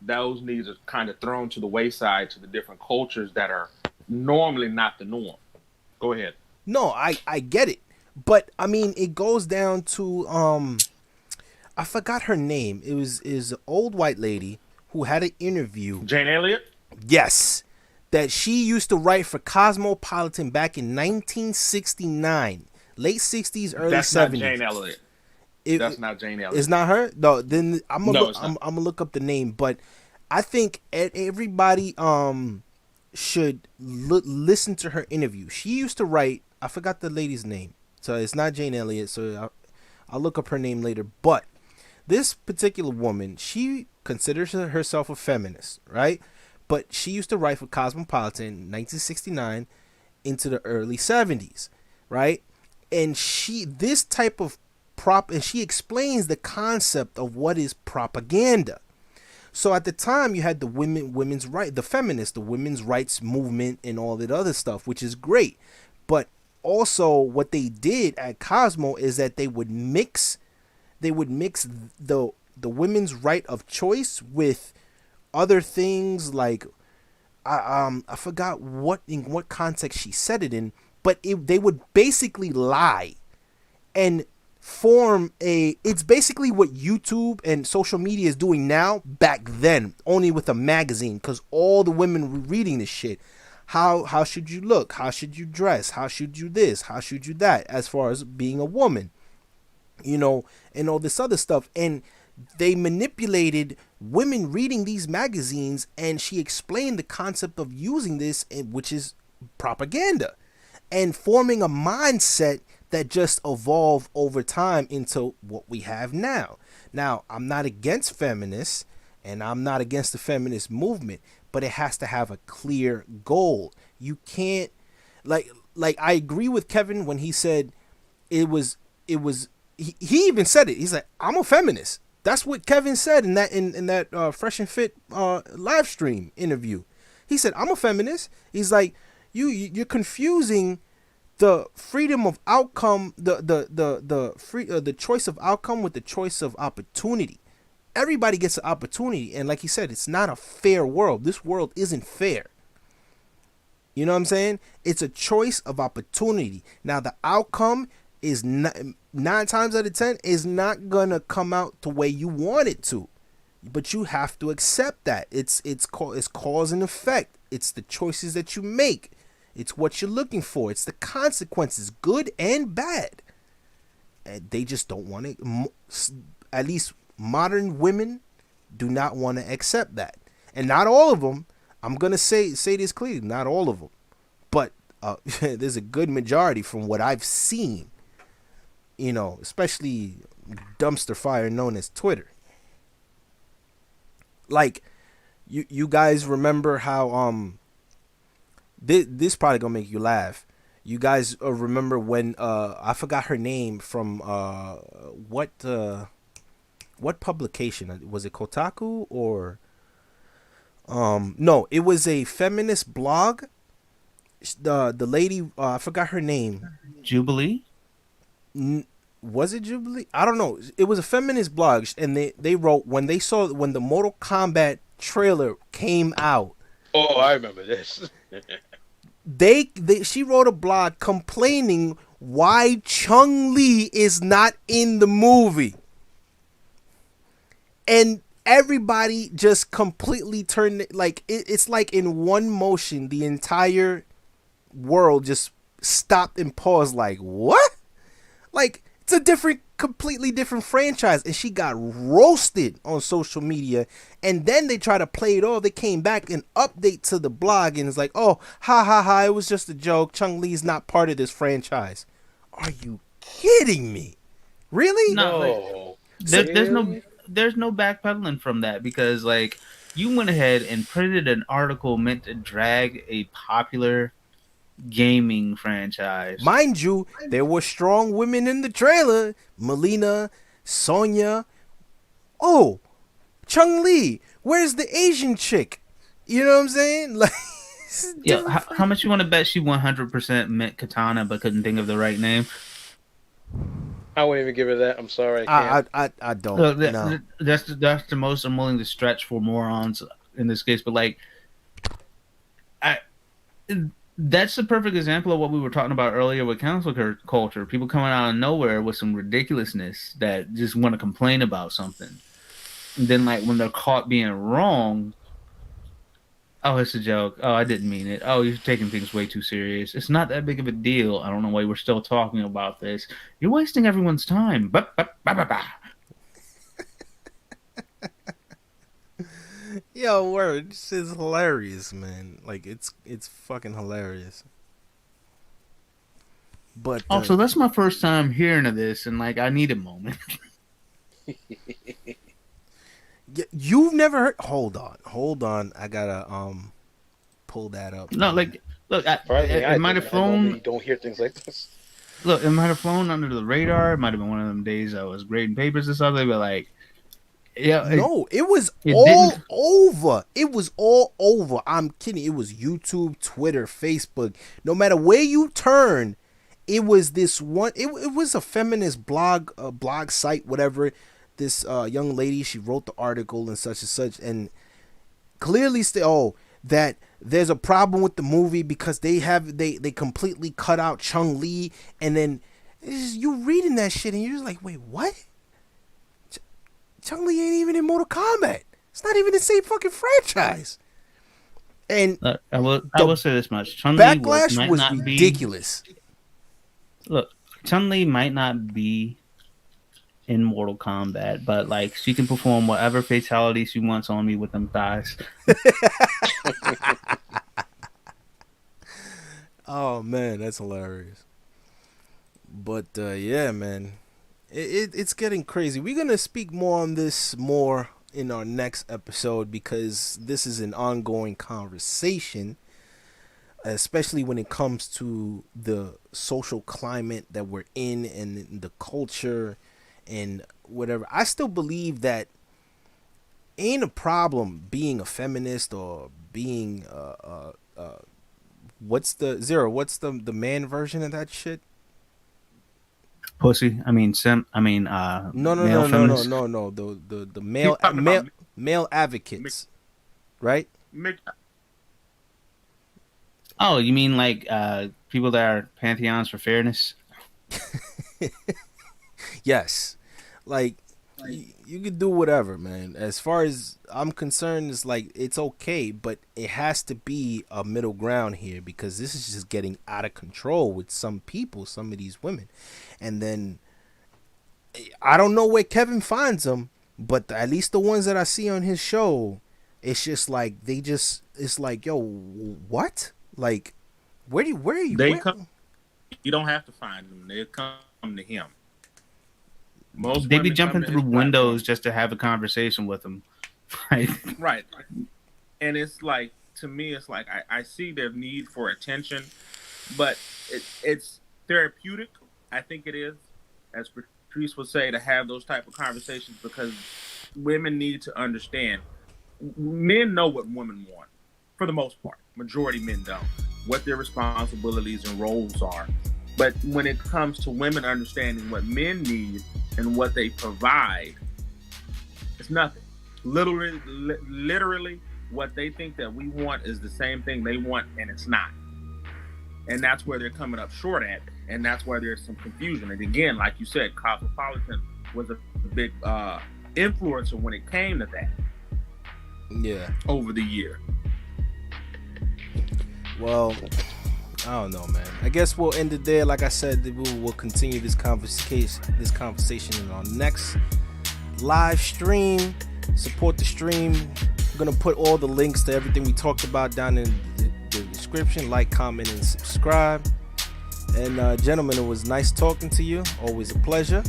Those needs are kind of thrown to the wayside to the different cultures that are normally not the norm. Go ahead. No, I get it. But, I mean, it goes down to, I forgot her name. It was an old white lady who had an interview. Jane Elliott? Yes. That she used to write for Cosmopolitan back in 1969. Late 60s, early 70s. That's not Jane Elliott. That's not Jane Elliott. It's not her? No, then I'm gonna look up the name. But I think everybody should listen to her interview. She used to write, I forgot the lady's name, so it's not Jane Elliott, so I'll look up her name later. But this particular woman, she considers herself a feminist, right? But she used to write for Cosmopolitan in 1969 into the early 70s, right? And this type of and she explains the concept of what is propaganda. So at the time you had the women's right, the feminists, the women's rights movement and all that other stuff, which is great. But also what they did at Cosmo is that they would mix the women's right of choice with other things like I forgot in what context she said it in, but they would basically lie and form it's basically what YouTube and social media is doing now back then, only with a magazine, because all the women were reading this shit. How should you look? How should you dress? How should you this? How should you that? As far as being a woman, and all this other stuff. And they manipulated women reading these magazines, and she explained the concept of using this, which is propaganda, and forming a mindset that just evolved over time into what we have now. Now, I'm not against feminists, and I'm not against the feminist movement, but it has to have a clear goal. You can't, like I agree with Kevin when he said he even said it. He's like, I'm a feminist. That's what Kevin said in that Fresh and Fit live stream interview. He said, I'm a feminist. He's like, you're confusing the freedom of outcome, the choice of outcome with the choice of opportunity. Everybody gets an opportunity, and like he said, it's not a fair world. This world isn't fair. You know what I'm saying? It's a choice of opportunity. Now, the outcome is not, 9 times out of 10 is not gonna come out the way you want it to, but you have to accept that it's cause and effect. It's the choices that you make. It's what you're looking for. It's the consequences, good and bad. And they just don't want to. At least modern women do not want to accept that, and not all of them. I'm gonna say this clearly. Not all of them, but there's a good majority from what I've seen. You know, especially dumpster fire known as Twitter. Like, you guys remember how this probably gonna make you laugh. You guys remember when I forgot her name from what publication was it? Kotaku or no? It was a feminist blog. The lady I forgot her name. Jubilee. Was it Jubilee? I don't know. It was a feminist blog, and they wrote when the Mortal Kombat trailer came out. Oh, I remember this. She wrote a blog complaining why Chun-Li is not in the movie, and everybody just completely turned it, like it's like in one motion the entire world just stopped and paused. Like, what? Like, it's a completely different franchise, and she got roasted on social media. And then they try to play it off. They came back and update to the blog, and it's like, oh, ha ha ha, it was just a joke. Chun-Li's not part of this franchise. Are you kidding me? Really? No. There's no backpedaling from that, because like you went ahead and printed an article meant to drag a popular gaming franchise. Mind you, there were strong women in the trailer. Melina, Sonya. Oh, Chun-Li. Where's the Asian chick? You know what I'm saying? Like, yeah. How much you want to bet she 100% meant Katana but couldn't think of the right name? I wouldn't even give her that. I'm sorry. I don't. Look, no. That's the most I'm willing to stretch for morons in this case. But like, that's the perfect example of what we were talking about earlier with cancel culture. People coming out of nowhere with some ridiculousness that just want to complain about something. And then, like, when they're caught being wrong, oh, it's a joke. Oh, I didn't mean it. Oh, you're taking things way too serious. It's not that big of a deal. I don't know why we're still talking about this. You're wasting everyone's time. Yo, word, this is hilarious, man. Like, it's fucking hilarious. But also, that's my first time hearing of this, and like, I need a moment. You've never heard? Hold on. I gotta pull that up. No, like, look, it might have flown. You don't hear things like this. Look, it might have flown under the radar. It might have been one of them days I was grading papers or something, but like, yeah. No, it was all over. It was all over. I'm kidding. It was YouTube, Twitter, Facebook. No matter where you turn, it was this one. It was a feminist blog site, whatever. This young lady, she wrote the article and such, and clearly that there's a problem with the movie because they completely cut out Chun-Li, and then you reading that shit and you're just like, wait, what? Chun-Li ain't even in Mortal Kombat. It's not even the same fucking franchise. And I will say this much: Chun-Li backlash was ridiculous. Look, Chun-Li might not be in Mortal Kombat, but like she can perform whatever fatality she wants on me with them thighs. Oh man, that's hilarious. But yeah, man, it's getting crazy. We're gonna speak more on this more in our next episode because this is an ongoing conversation, especially when it comes to the social climate that we're in and the culture and whatever. I still believe that ain't a problem being a feminist or being what's the zero? What's the man version of that shit? Pussy. I mean, No, no, male no, no, no, feminist. no, no. The He's male talking about male advocates, right? Mick. Oh, you mean like people that are pantheons for fairness? Yes, like you can do whatever, man. As far as I'm concerned, it's like it's okay, but it has to be a middle ground here because this is just getting out of control with some people, some of these women, and then I don't know where Kevin finds them, but at least the ones that I see on his show, it's just like it's like, yo, what? Like, where are you? They Where? come. You don't have to find them. They come to him. Most They be women come jumping to through his windows just to have a conversation with them. Right. platform. Right. And it's like, to me, it's like I see their need for attention, but it's therapeutic. I think it is, as Patrice would say, to have those type of conversations because women need to understand. Men know what women want, for the most part. Majority men don't. What their responsibilities and roles are. But when it comes to women understanding what men need and what they provide, it's nothing. Literally, what they think that we want is the same thing they want, and it's not. And that's where they're coming up short at, and that's where there's some confusion. And again, like you said, Cosmopolitan was a big influencer when it came to that. Yeah. Over the year. Well, I don't know, man. I guess we'll end it there. Like I said, we'll continue this conversation in our next live stream. Support the stream. I'm gonna put all the links to everything we talked about down in the description. Like, comment, and subscribe. And gentlemen, it was nice talking to you. Always a pleasure.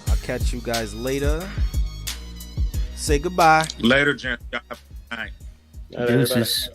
I'll catch you guys later. Say goodbye. Later, Jen. Y'all have a good night. All right, everybody. Deuces.